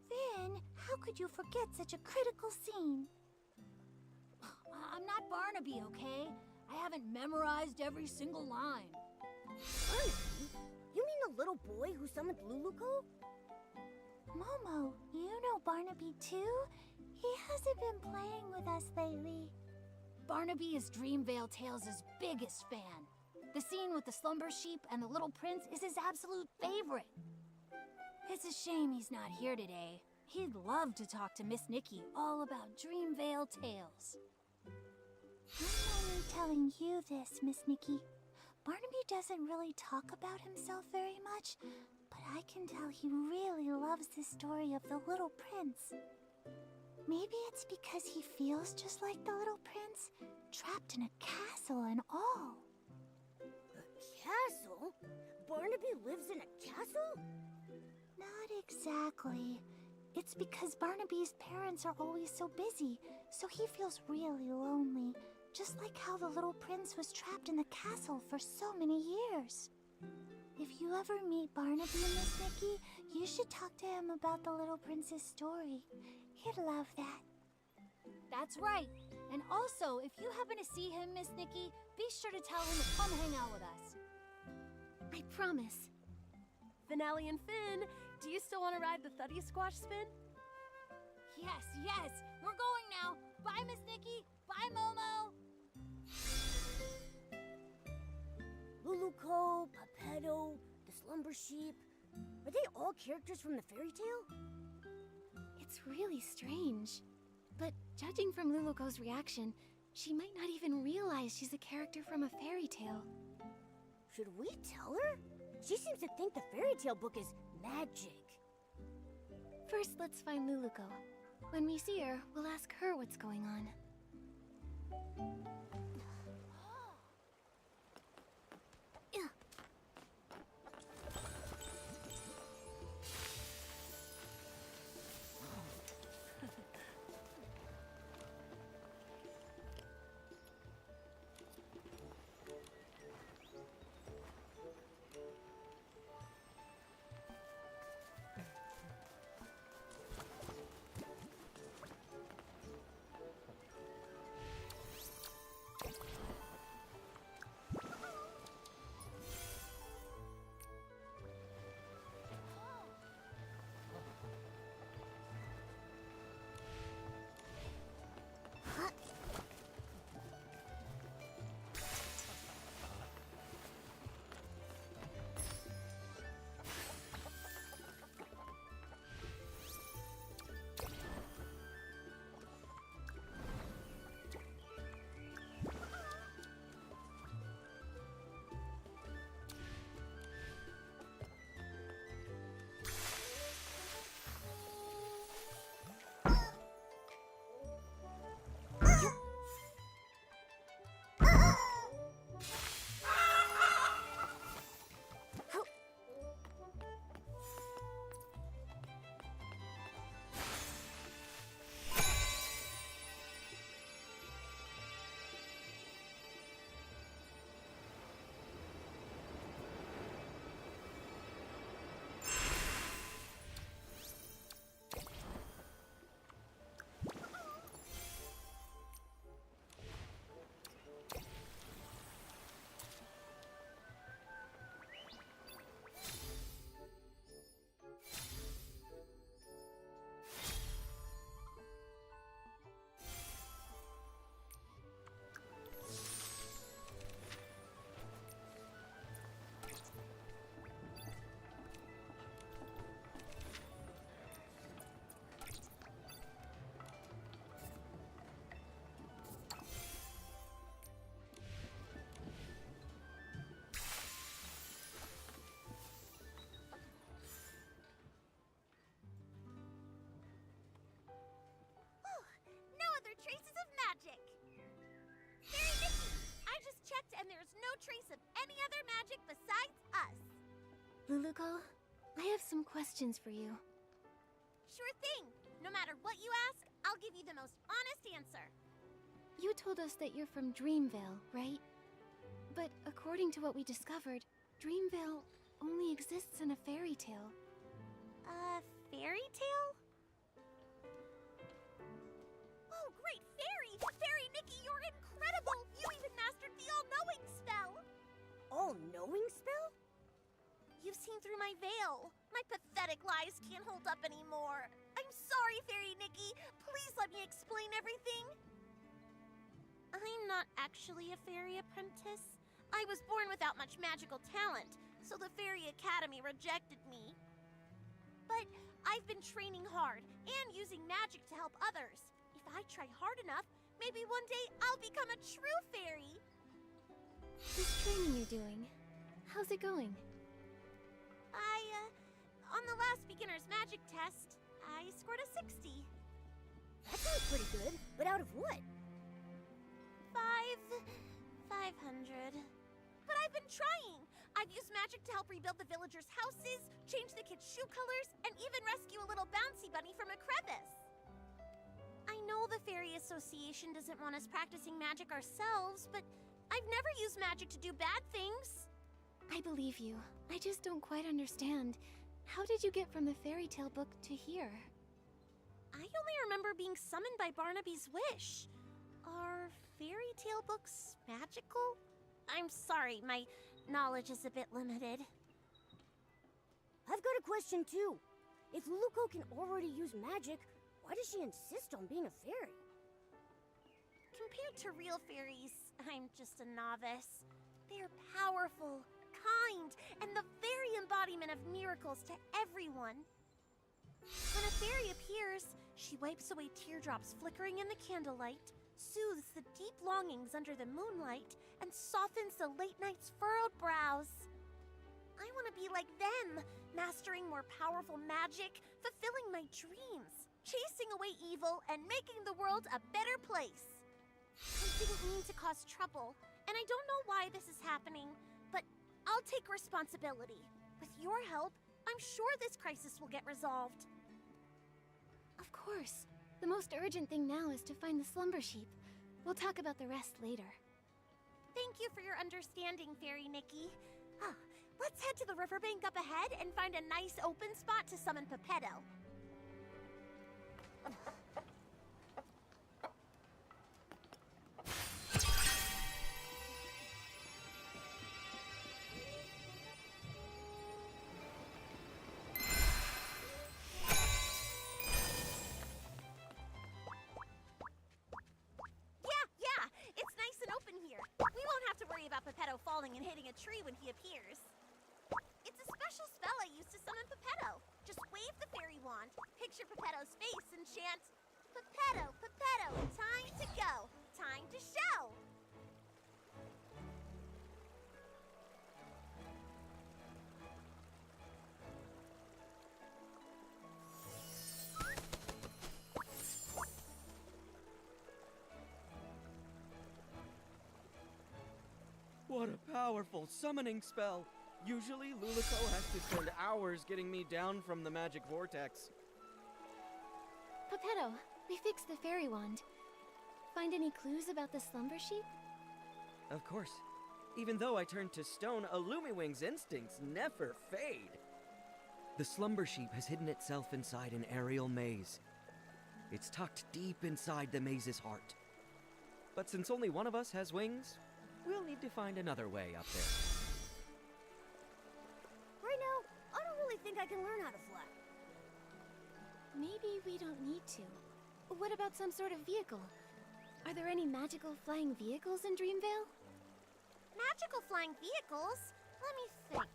Finn, how could you forget such a critical scene? I'm not Barnaby, okay? I haven't memorized every single line. Barnaby? You mean the little boy who summoned Luluco? Momo, you know Barnaby too? He hasn't been playing with us lately. Barnaby is Dreamvale Tales' biggest fan. The scene with the slumber sheep and the little prince is his absolute favorite. It's a shame he's not here today. He'd love to talk to Miss Nikki all about Dreamvale Tales. I'm only telling you this, Miss Nikki. Barnaby doesn't really talk about himself very much, but I can tell he really loves the story of the Little Prince. Maybe it's because he feels just like the Little Prince, trapped in a castle and all. A castle? Barnaby lives in a castle? Not exactly. It's because Barnaby's parents are always so busy, so he feels really lonely, just like how the Little Prince was trapped in the castle for so many years. If you ever meet Barnaby, Miss Nikki, you should talk to him about the Little Prince's story. He'd love that. That's right. And also, if you happen to see him, Miss Nikki, be sure to tell him to come hang out with us. I promise. Finale and Finn, do you still want to ride the Thuddy Squash spin? Yes, yes, we're going now. Bye, Miss Nikki. Bye, Momo. Luluco, Pepetto, the Slumber Sheep. Are they all characters from the fairy tale? It's really strange. But judging from Luluco's reaction, she might not even realize she's a character from a fairy tale. Should we tell her? She seems to think the fairy tale book is magic. First, let's find Luluco. When we see her, we'll ask her what's going on. No other traces of magic. Fairy Nikki, I just checked and there's no trace of any other magic besides us. Luluco, I have some questions for you. Sure thing. No matter what you ask, I'll give you the most honest answer. You told us that you're from Dreamvale, right? But according to what we discovered, Dreamvale only exists in a fairy tale. A fairy tale? Oh, great fairy! Fairy Nikki, you're incredible! You even mastered the all-knowing spell! All-knowing spell? You've seen through my veil. My pathetic lies can't hold up anymore. I'm sorry, Fairy Nikki. Please let me explain everything. I'm not actually a fairy apprentice. I was born without much magical talent, so the Fairy Academy rejected me. But I've been training hard and using magic to help others. If I try hard enough, maybe one day I'll become a true fairy. This training you're doing, how's it going? On the last beginner's magic test, I scored a 60. That sounds pretty good, but out of what? 500. But I've been trying. I've used magic to help rebuild the villagers' houses, change the kids' shoe colors, and even rescue a little bouncy bunny from a crevice. I know the Fairy Association doesn't want us practicing magic ourselves, but I've never used magic to do bad things. I believe you. I just don't quite understand. How did you get from the fairy tale book to here? I only remember being summoned by Barnaby's wish. Are fairy tale books magical? I'm sorry, my knowledge is a bit limited. I've got a question too. If Luluco can already use magic, why does she insist on being a fairy? Compared to real fairies, I'm just a novice. They're powerful, kind, and the very embodiment of miracles to everyone. When a fairy appears, she wipes away teardrops flickering in the candlelight, soothes the deep longings under the moonlight, and softens the late night's furrowed brows. I want to be like them, mastering more powerful magic, fulfilling my dreams, chasing away evil, and making the world a better place. I didn't mean to cause trouble, and I don't know why this is happening, but I'll take responsibility. With your help, I'm sure this crisis will get resolved. Of course. The most urgent thing now is to find the slumber sheep. We'll talk about the rest later. Thank you for your understanding, Fairy Nikki. Let's head to the riverbank up ahead and find a nice open spot to summon Pepetto. Pepetto falling and hitting a tree when he appears. It's a special spell I use to summon Pepetto. Just wave the fairy wand, picture Pepetto's face, and chant, Pepetto, Pepetto, time to go, time to show. What a powerful summoning spell! Usually, Luluco has to spend hours getting me down from the magic vortex. Pepetto, we fixed the fairy wand. Find any clues about the slumber sheep? Of course. Even though I turned to stone, Illumiwing's instincts never fade. The slumber sheep has hidden itself inside an aerial maze. It's tucked deep inside the maze's heart. But since only one of us has wings, we'll need to find another way up there. Right now, I don't really think I can learn how to fly. Maybe we don't need to. What about some sort of vehicle? Are there any magical flying vehicles in Dreamvale? Magical flying vehicles? Let me think.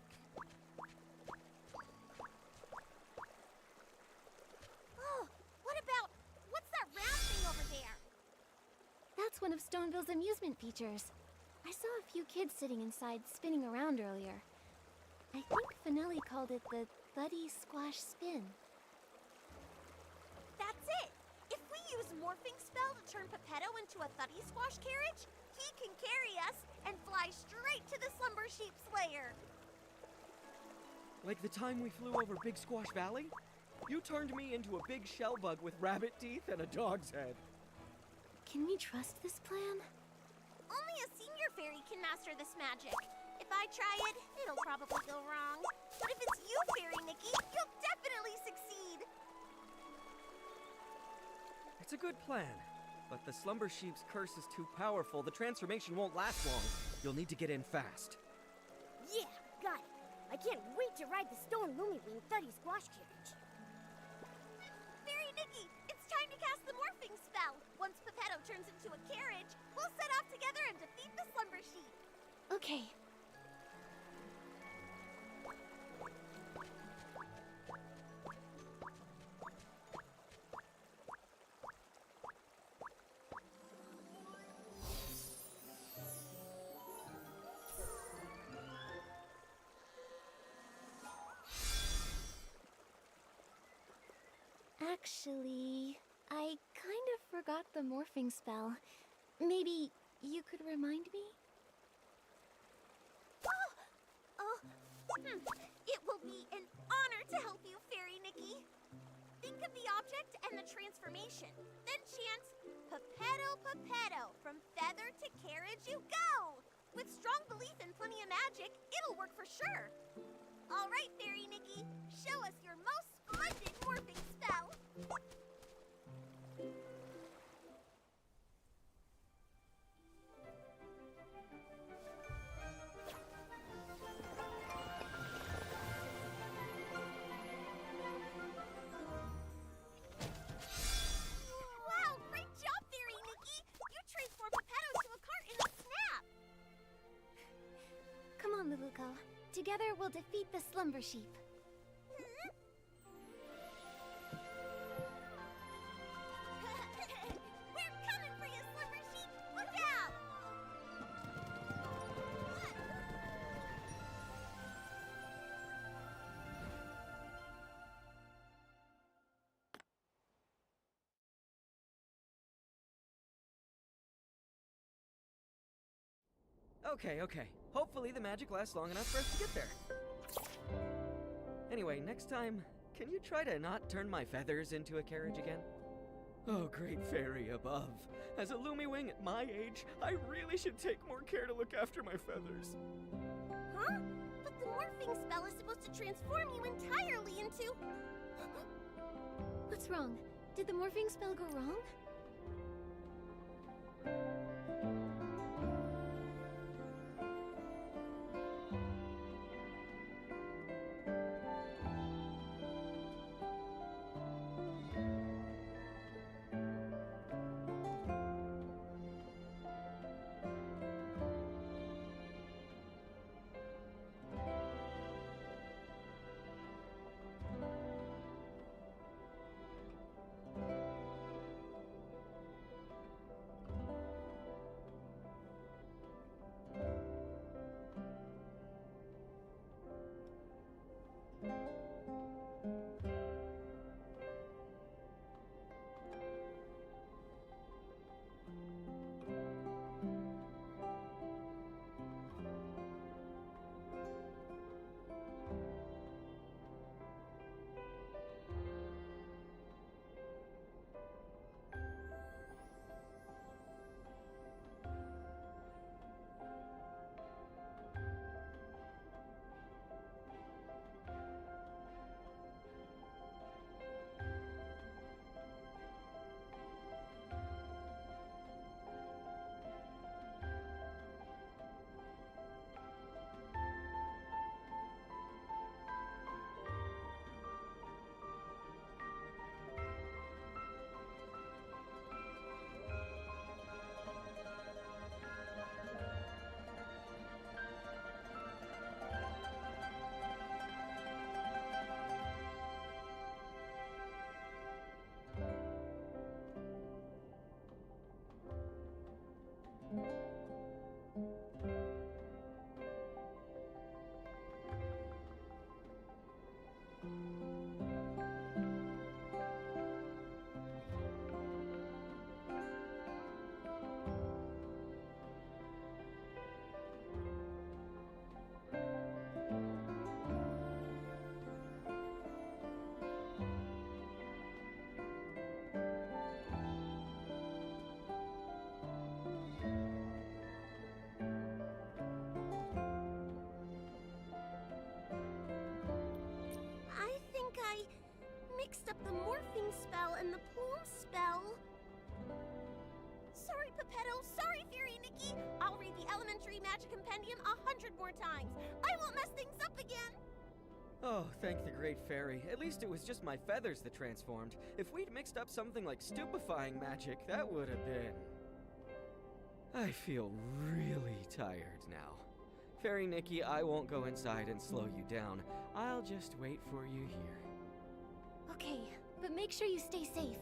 Oh, what's that round thing over there? That's one of Stoneville's amusement features. I saw a few kids sitting inside spinning around earlier. I think Finelli called it the Thuddy Squash Spin. That's it! If we use Morphing Spell to turn Pepetto into a Thuddy Squash carriage, he can carry us and fly straight to the Slumber Sheep's lair. Like the time we flew over Big Squash Valley? You turned me into a big shell bug with rabbit teeth and a dog's head. Can we trust this plan? Only a senior fairy can master this magic. If I try it, it'll probably go wrong. But if it's you, Fairy Nikki, you'll definitely succeed. It's a good plan, but the Slumber Sheep's curse is too powerful. The transformation won't last long. You'll need to get in fast. Yeah, got it. I can't wait to ride the Stone Lumiwing Thuddy Squash carriage. Fairy Nikki, Once Pepetto turns into a carriage, we'll set off together and defeat the Slumber Sheep. Okay. Actually, I kind of forgot the morphing spell. Maybe you could remind me? It will be an honor to help you, Fairy Nikki. Think of the object and the transformation. Then chant, Pepetto, Pepetto, from feather to carriage you go! With strong belief and plenty of magic, it'll work for sure. All right, Fairy Nikki, show us your most splendid morphing spell. Wow, great job, Fairy Nikki! You transformed Pepetto to a cart in a snap! Come on, Luluko. Together we'll defeat the Slumber Sheep. We're coming for you, Slumber Sheep! Look out! Okay. Hopefully the magic lasts long enough for us to get there. Anyway, next time, can you try to not turn my feathers into a carriage again? Oh, great fairy above. As a Lumiwing at my age, I really should take more care to look after my feathers. Huh? But the morphing spell is supposed to transform you entirely into... What's wrong? Did the morphing spell go wrong? mixed up the morphing spell and the plume spell. Sorry, Pepetto. Sorry, Fairy Nikki. I'll read the Elementary Magic Compendium 100 more times. I won't mess things up again. Oh, thank the Great Fairy. At least it was just my feathers that transformed. If we'd mixed up something like stupefying magic, that would have been... I feel really tired now. Fairy Nikki, I won't go inside and slow you down. I'll just wait for you here. Okay, but make sure you stay safe.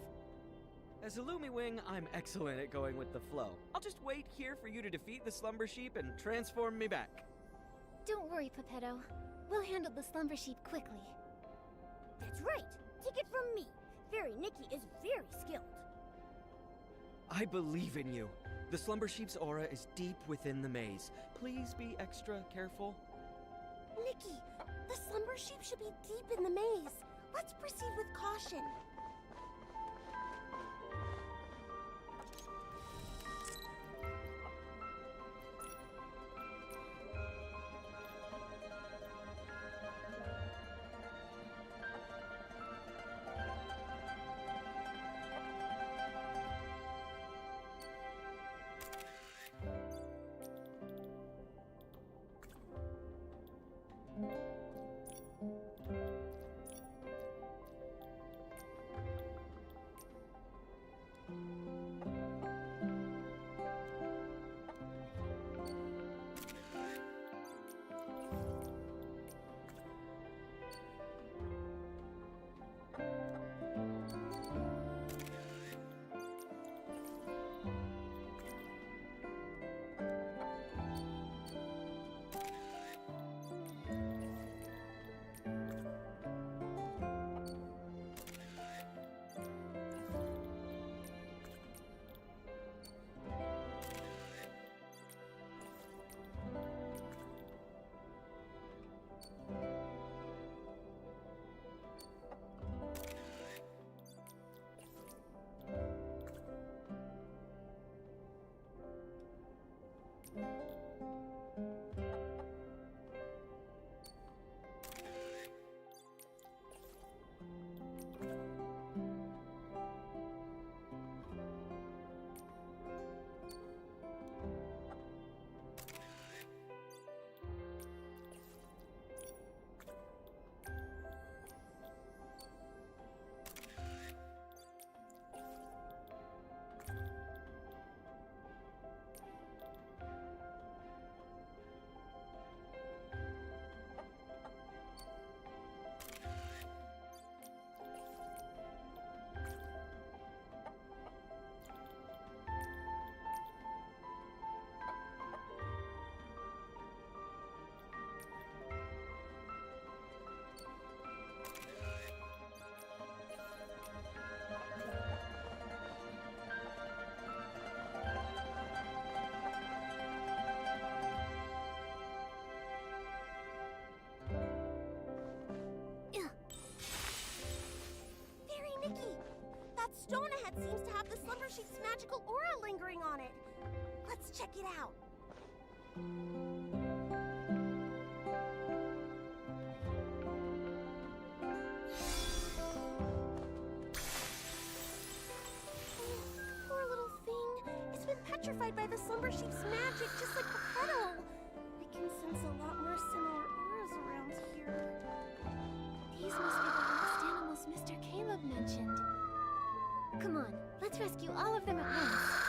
As a Lumiwing, I'm excellent at going with the flow. I'll just wait here for you to defeat the Slumber Sheep and transform me back. Don't worry, Pepetto. We'll handle the Slumber Sheep quickly. That's right. Take it from me. Fairy Nikki is very skilled. I believe in you. The Slumber Sheep's aura is deep within the maze. Please be extra careful. Nikki, the Slumber Sheep should be deep in the maze. Let's proceed with caution. Stone ahead seems to have the Slumber Sheep's magical aura lingering on it. Let's check it out. Oh, poor little thing. It's been petrified by the Slumber Sheep's magic, just like Pepetto. I can sense a lot more similar auras around here. These must be the last animals Mr. Caleb mentioned. Come on, let's rescue all of them at once.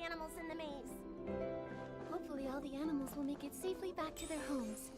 animals in the maze. Hopefully all the animals will make it safely back to their homes.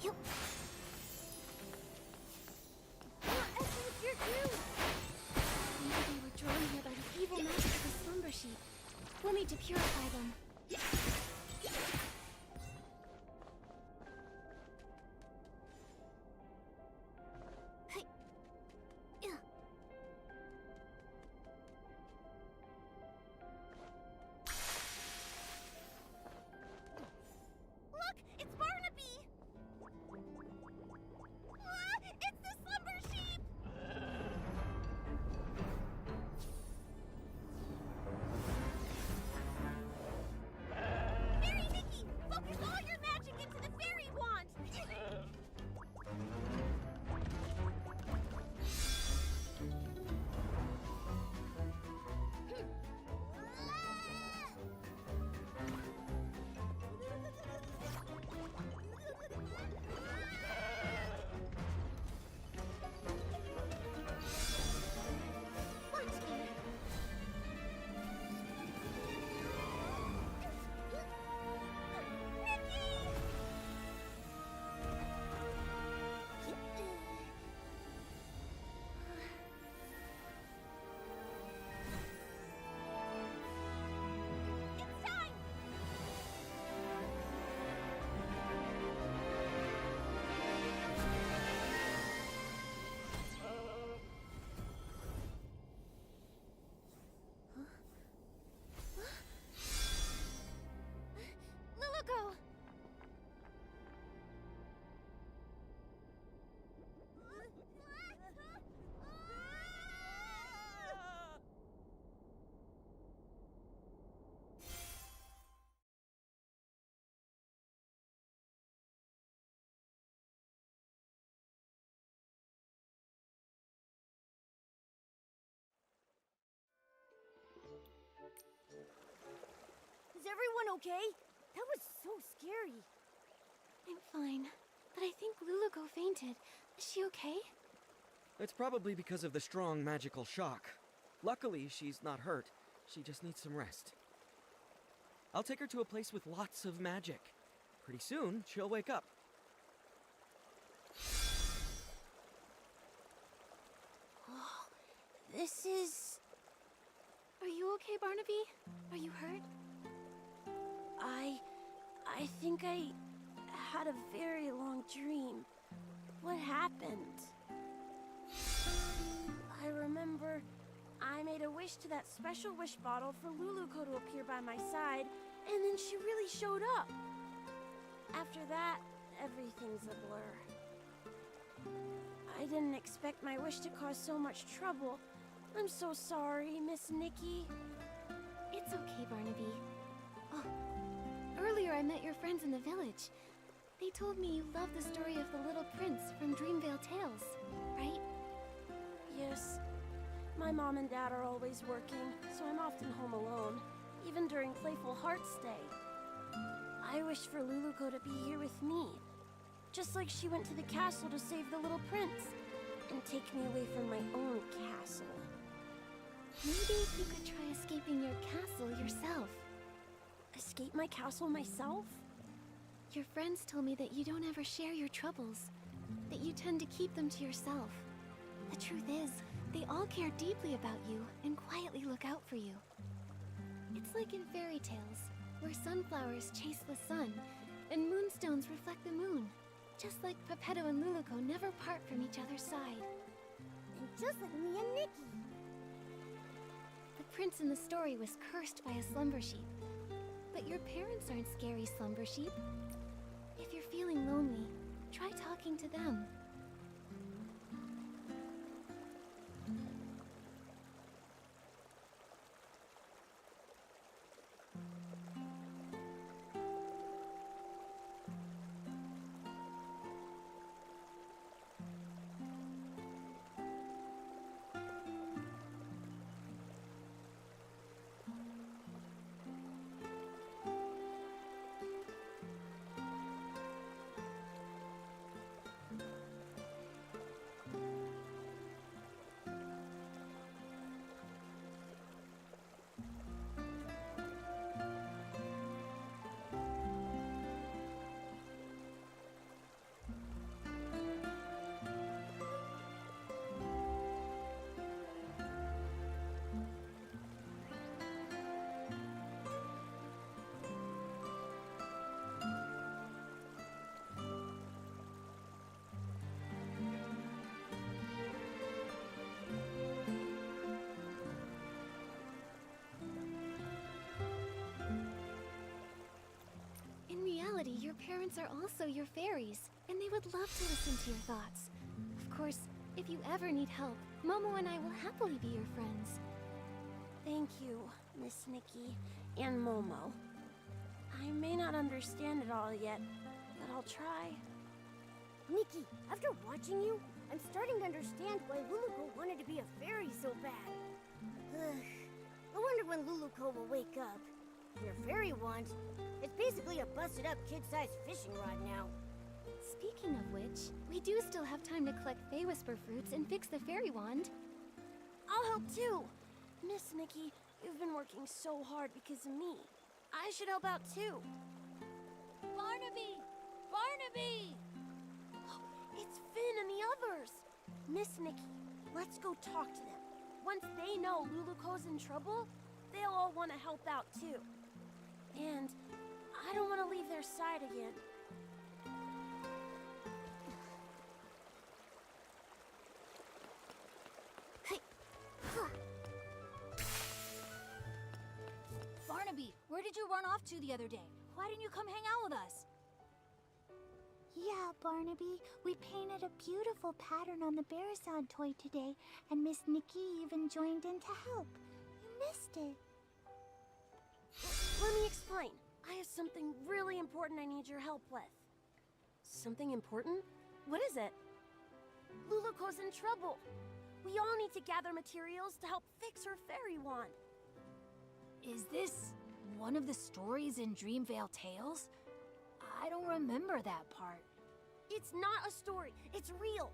Your essence here too! Maybe they were drawn here by the evil magic of the slumber sheep. We'll need to purify them. Hey. Ugh. Look, it's Barnaby! Ah, it's the slumber sheep! Fairy Nikki, focus all your magic into the fairy wand! It's time! Luluko! Is everyone okay? That was so scary. I'm fine, but I think Luluko fainted. Is she okay? It's probably because of the strong magical shock. Luckily, she's not hurt. She just needs some rest. I'll take her to a place with lots of magic. Pretty soon, she'll wake up. This is... Are you okay, Barnaby? Are you hurt? I think I had a very long dream. What happened? I remember I made a wish to that special wish bottle for Luluko to appear by my side, and then she really showed up. After that, everything's a blur. I didn't expect my wish to cause so much trouble. I'm so sorry, Miss Nikki. It's okay, Barnaby. Oh, earlier I met your friends in the village. They told me you love the story of the little prince from Dreamvale Tales, right? Yes. My mom and dad are always working, so I'm often home alone, even during Playful Hearts Day. I wish for Luluko to be here with me, just like she went to the castle to save the little prince, and take me away from my own castle. Maybe you could try escaping your castle yourself. Escape my castle myself? Your friends told me that you don't ever share your troubles, that you tend to keep them to yourself. The truth is, they all care deeply about you and quietly look out for you. It's like in fairy tales, where sunflowers chase the sun, and moonstones reflect the moon. Just like Peppetto and Luluko never part from each other's side. And just like me and Nikki. The prince in the story was cursed by a slumber sheep. But your parents aren't scary slumber sheep. If you're feeling lonely, try talking to them. reality, your parents are also your fairies, and they would love to listen to your thoughts. Of course, if you ever need help, Momo and I will happily be your friends. Thank you, Miss Nikki and Momo. I may not understand it all yet, but I'll try. Nikki, after watching you, I'm starting to understand why Luluko wanted to be a fairy so bad. Ugh. I wonder when Luluko will wake up. Your fairy wand, it's basically a busted-up kid-sized fishing rod now. Speaking of which, we do still have time to collect Fey Whisper fruits and fix the fairy wand. I'll help too. Miss Nikki, you've been working so hard because of me. I should help out too. Barnaby! Barnaby! It's Finn and the others. Miss Nikki, let's go talk to them. Once they know Luluko's in trouble, they'll all want to help out too. And I don't want to leave their side again. Barnaby, where did you run off to the other day? Why didn't you come hang out with us? Yeah, Barnaby, we painted a beautiful pattern on the Bearazon toy today, and Miss Nikki even joined in to help. You missed it. Let me explain. I have something really important I need your help with. Something important? What is it? Luluko's in trouble. We all need to gather materials to help fix her fairy wand. Is this one of the stories in Dreamvale Tales? I don't remember that part. It's not a story. It's real.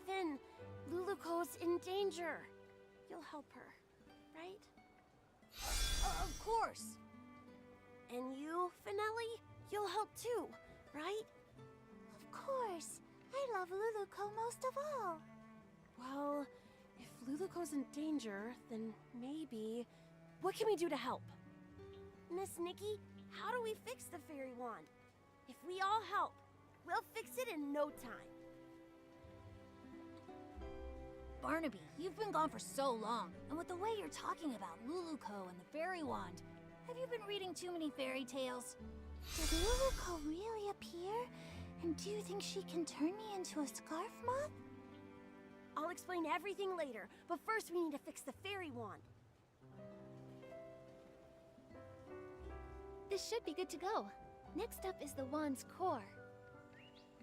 Finn, Luluko's in danger. You'll help her, right? Of course. And you, Finelli, you'll help too, right? Of course. I love Luluko most of all. Well, if Luluko's in danger, then maybe... What can we do to help? Miss Nikki, how do we fix the fairy wand? If we all help, we'll fix it in no time. Barnaby, you've been gone for so long, and with the way you're talking about Luluko and the fairy wand, have you been reading too many fairy tales? Did Luluko really appear? And do you think she can turn me into a scarf moth? I'll explain everything later, but first we need to fix the fairy wand. This should be good to go. Next up is the wand's core.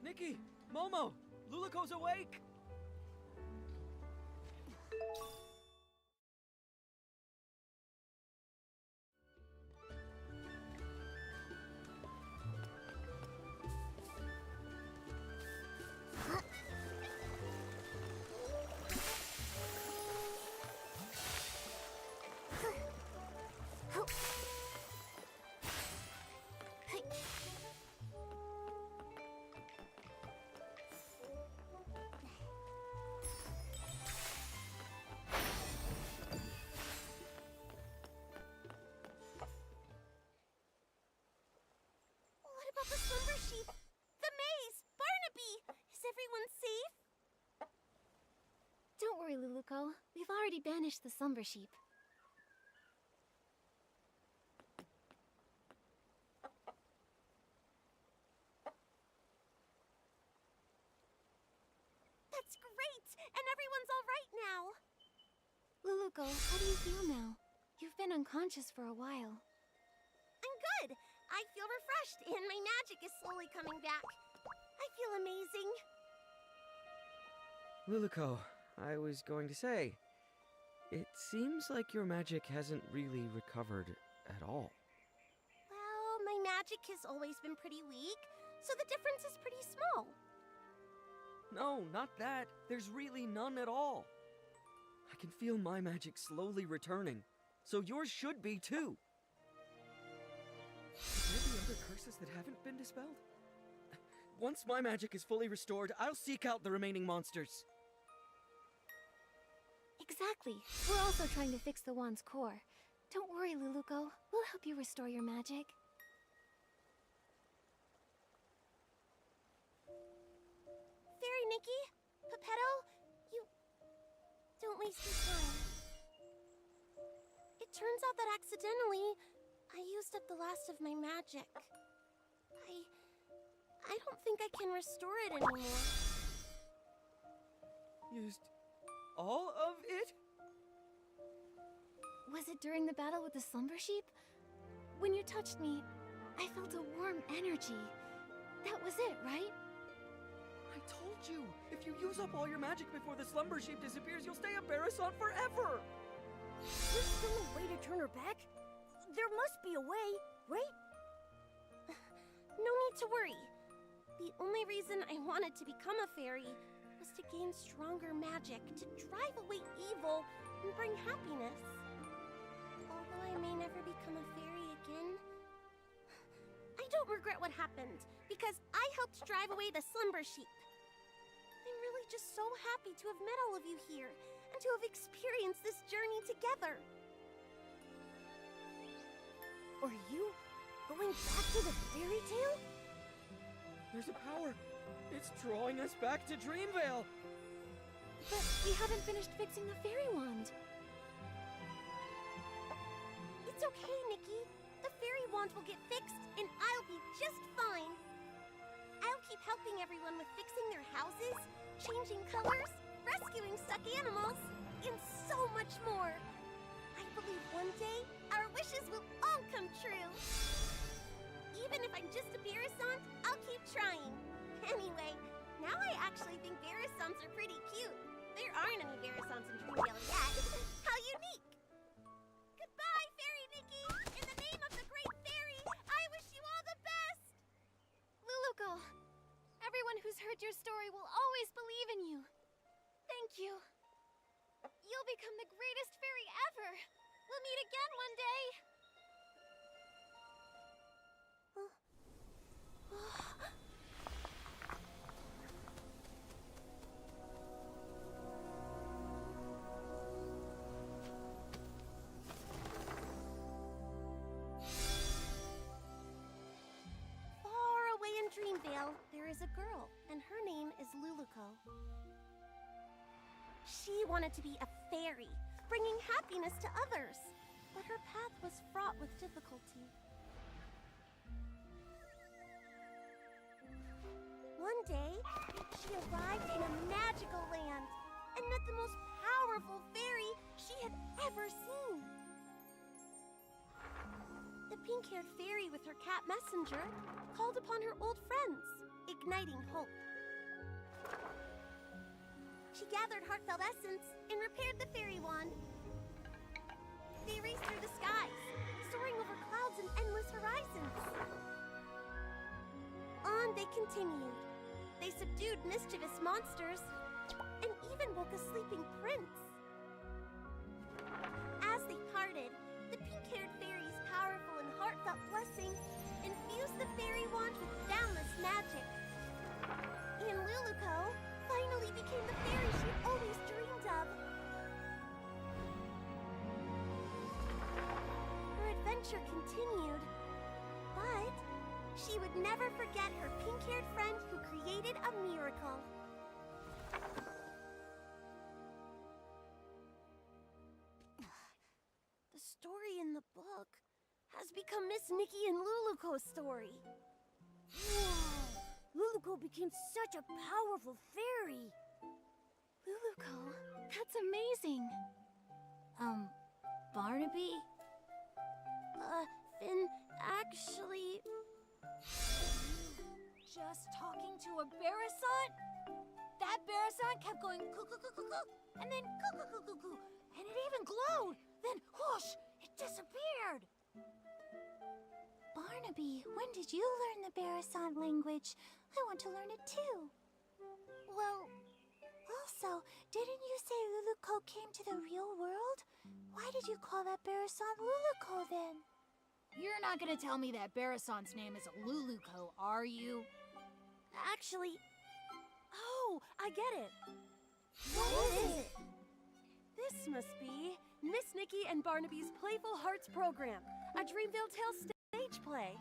Nikki! Momo! Luluko's awake! What about the slumber sheep? The maze! Barnaby! Is everyone safe? Don't worry, Luluko. We've already banished the slumber sheep. That's great! And everyone's all right now! Luluko, how do you feel now? You've been unconscious for a while. I'm good! I feel refreshed, and my magic is slowly coming back. I feel amazing. Luluko, I was going to say, it seems like your magic hasn't really recovered at all. Well, my magic has always been pretty weak, so the difference is pretty small. No, not that. There's really none at all. I can feel my magic slowly returning, so yours should be too. Could there be other curses that haven't been dispelled? Once my magic is fully restored, I'll seek out the remaining monsters. Exactly. We're also trying to fix the wand's core. Don't worry, Luluko. We'll help you restore your magic. Fairy Nikki, Pepetto, you... Don't waste your time. It turns out that accidentally, I used up the last of my magic. think I can restore it anymore. Used all of it? Was it during the battle with the slumber sheep? When you touched me, I felt a warm energy. That was it, right? I told you, if you use up all your magic before the slumber sheep disappears, you'll stay a Barasant forever! There's still a way to turn her back? There must be a way, right? No need to worry. The only reason I wanted to become a fairy was to gain stronger magic, to drive away evil and bring happiness. Although I may never become a fairy again, I don't regret what happened, because I helped drive away the slumber sheep. I'm really just so happy to have met all of you here, and to have experienced this journey together. Are you going back to the fairy tale? There's a power. It's drawing us back to Dreamvale. But we haven't finished fixing the fairy wand. It's okay, Nikki. The fairy wand will get fixed, and I'll be just fine. I'll keep helping everyone with fixing their houses, changing colors, rescuing stuck animals, and so much more. I believe one day our wishes will all come true. Even if I'm just a Barasant, I'll keep trying. Anyway, now I actually think Barasants are pretty cute. There aren't any Barasants in Dreamvale yet. How unique! Goodbye, Fairy Nikki! In the name of the Great Fairy, I wish you all the best! Luluko, everyone who's heard your story will always believe in you. Thank you. You'll become the greatest fairy ever. We'll meet again one day. Far away in Dreamvale, there is a girl, and her name is Luluko. She wanted to be a fairy, bringing happiness to others, but her path was fraught with difficulty. One day, she arrived in a magical land and met the most powerful fairy she had ever seen. The pink-haired fairy with her cat messenger called upon her old friends, igniting hope. She gathered heartfelt essence and repaired the fairy wand. They raced through the skies, soaring over clouds and endless horizons. On they continued. They subdued mischievous monsters and even woke a sleeping prince. As they parted, the pink-haired fairy's powerful and heartfelt blessing infused the fairy wand with boundless magic. And Luluko finally became the fairy she always dreamed of. Her adventure continued, but she would never forget her pink-haired friend who created a miracle. The story in the book has become Miss Nikki and Luluko's story. Wow! Luluko became such a powerful fairy. Luluko, that's amazing. Barnaby? Finn, actually... Just talking to a Barasant? That Barasant kept going coo-coo-coo-coo-coo, and then coo-coo-coo-coo-coo, and it even glowed. Then whoosh, it disappeared. Barnaby, when did you learn the Barasant language? I want to learn it too. Well, Also, didn't you say Luluko came to the real world? Why did you call that Barasant Luluko then? You're not gonna tell me that Barasant's name is Luluko, are you? actually... Oh, I get it. What is it? This must be Miss Nikki and Barnaby's Playful Hearts program, a Dreamvale Tales stage play.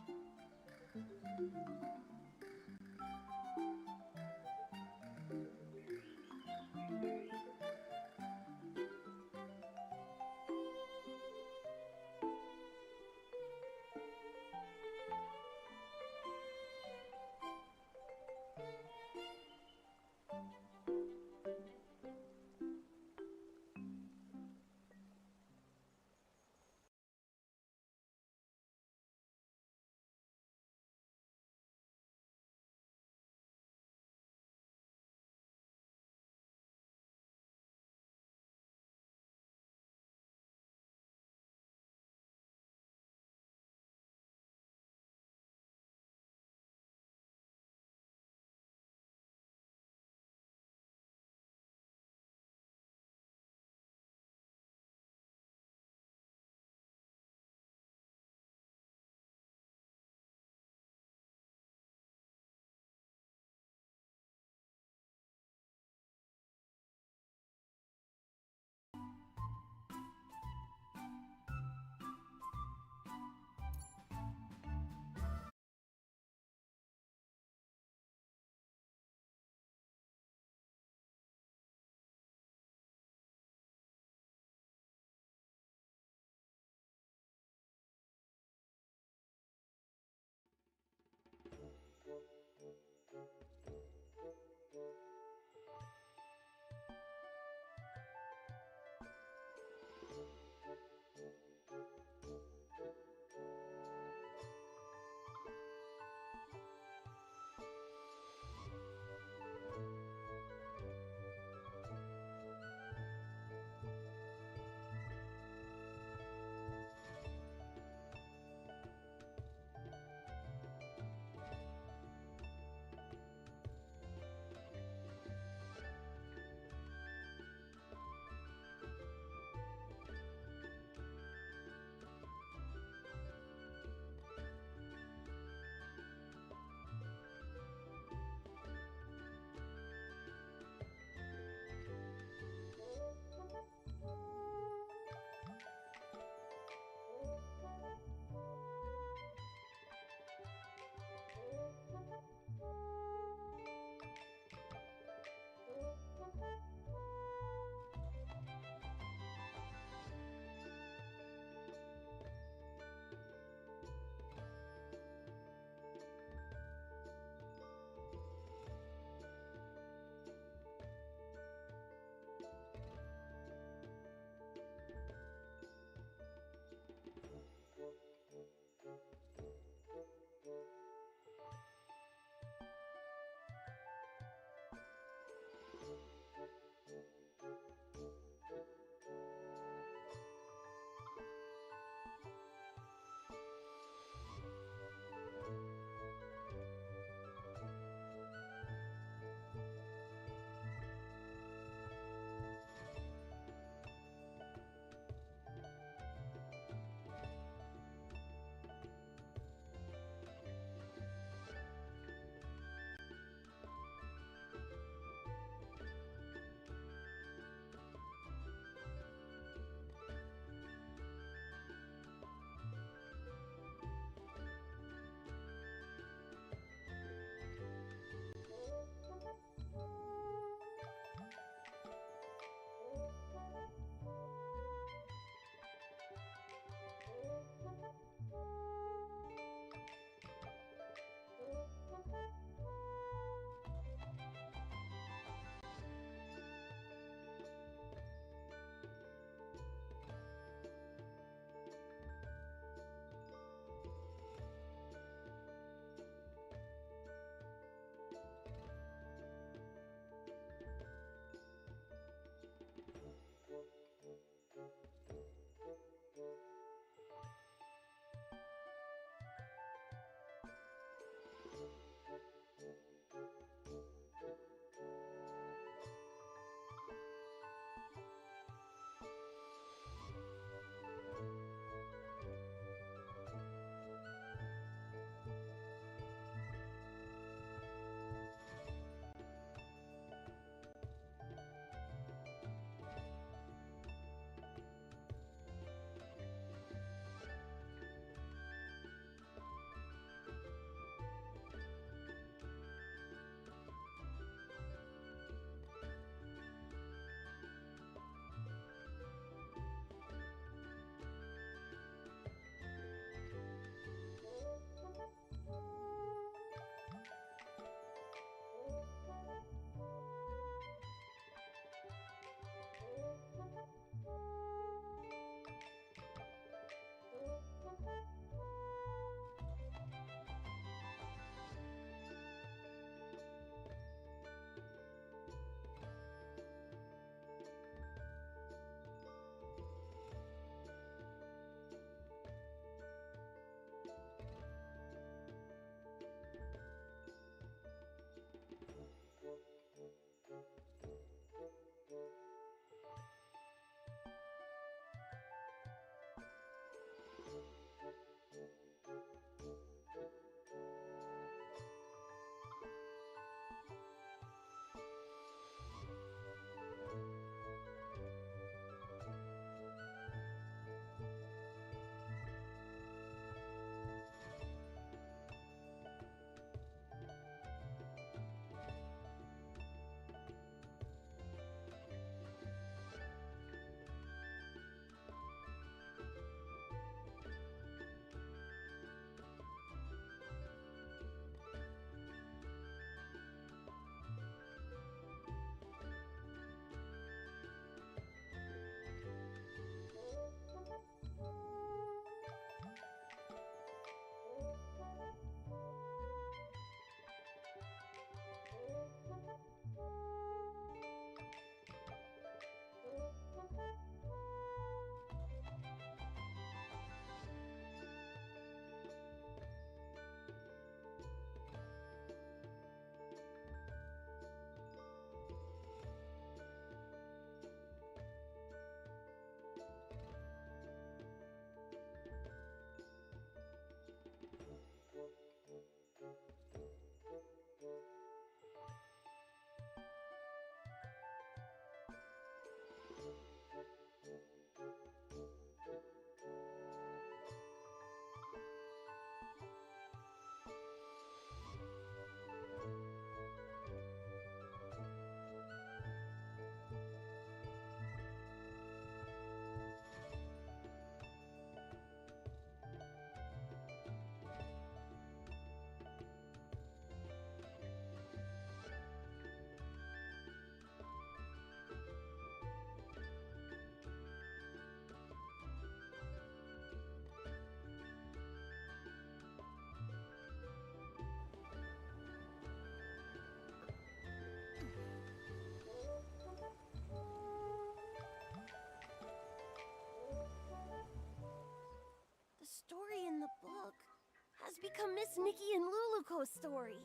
a Miss Nikki and Luluco story.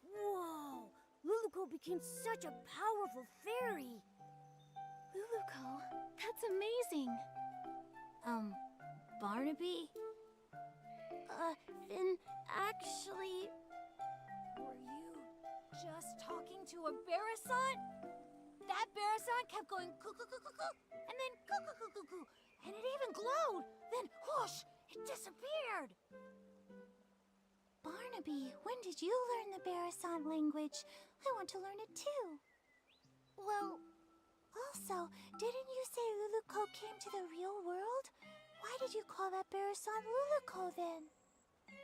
Whoa! Luluco became such a powerful fairy. Luluco, that's amazing. Barnaby? Finn, actually... Were you just talking to a Barasant? That Barasant kept going coo-coo-coo-coo-coo, and then coo-coo-coo-coo-coo, and it even glowed. Then whoosh, it disappeared. Barnaby, when did you learn the Barasant language? I want to learn it too. Well, Also, didn't you say Luluco came to the real world? Why did you call that Barasant Luluco then?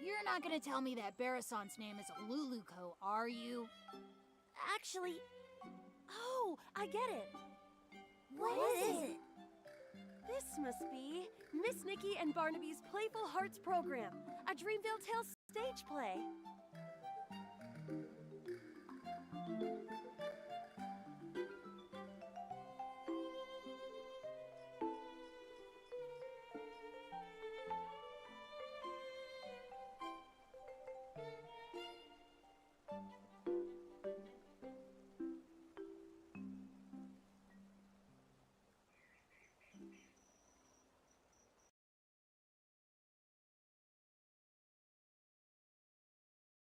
You're not gonna tell me that Barasant's name is Luluco, are you? actually... Oh, I get it. What is it? This must be Miss Nikki and Barnaby's Playful Hearts program, a Dreamville Tales stage play.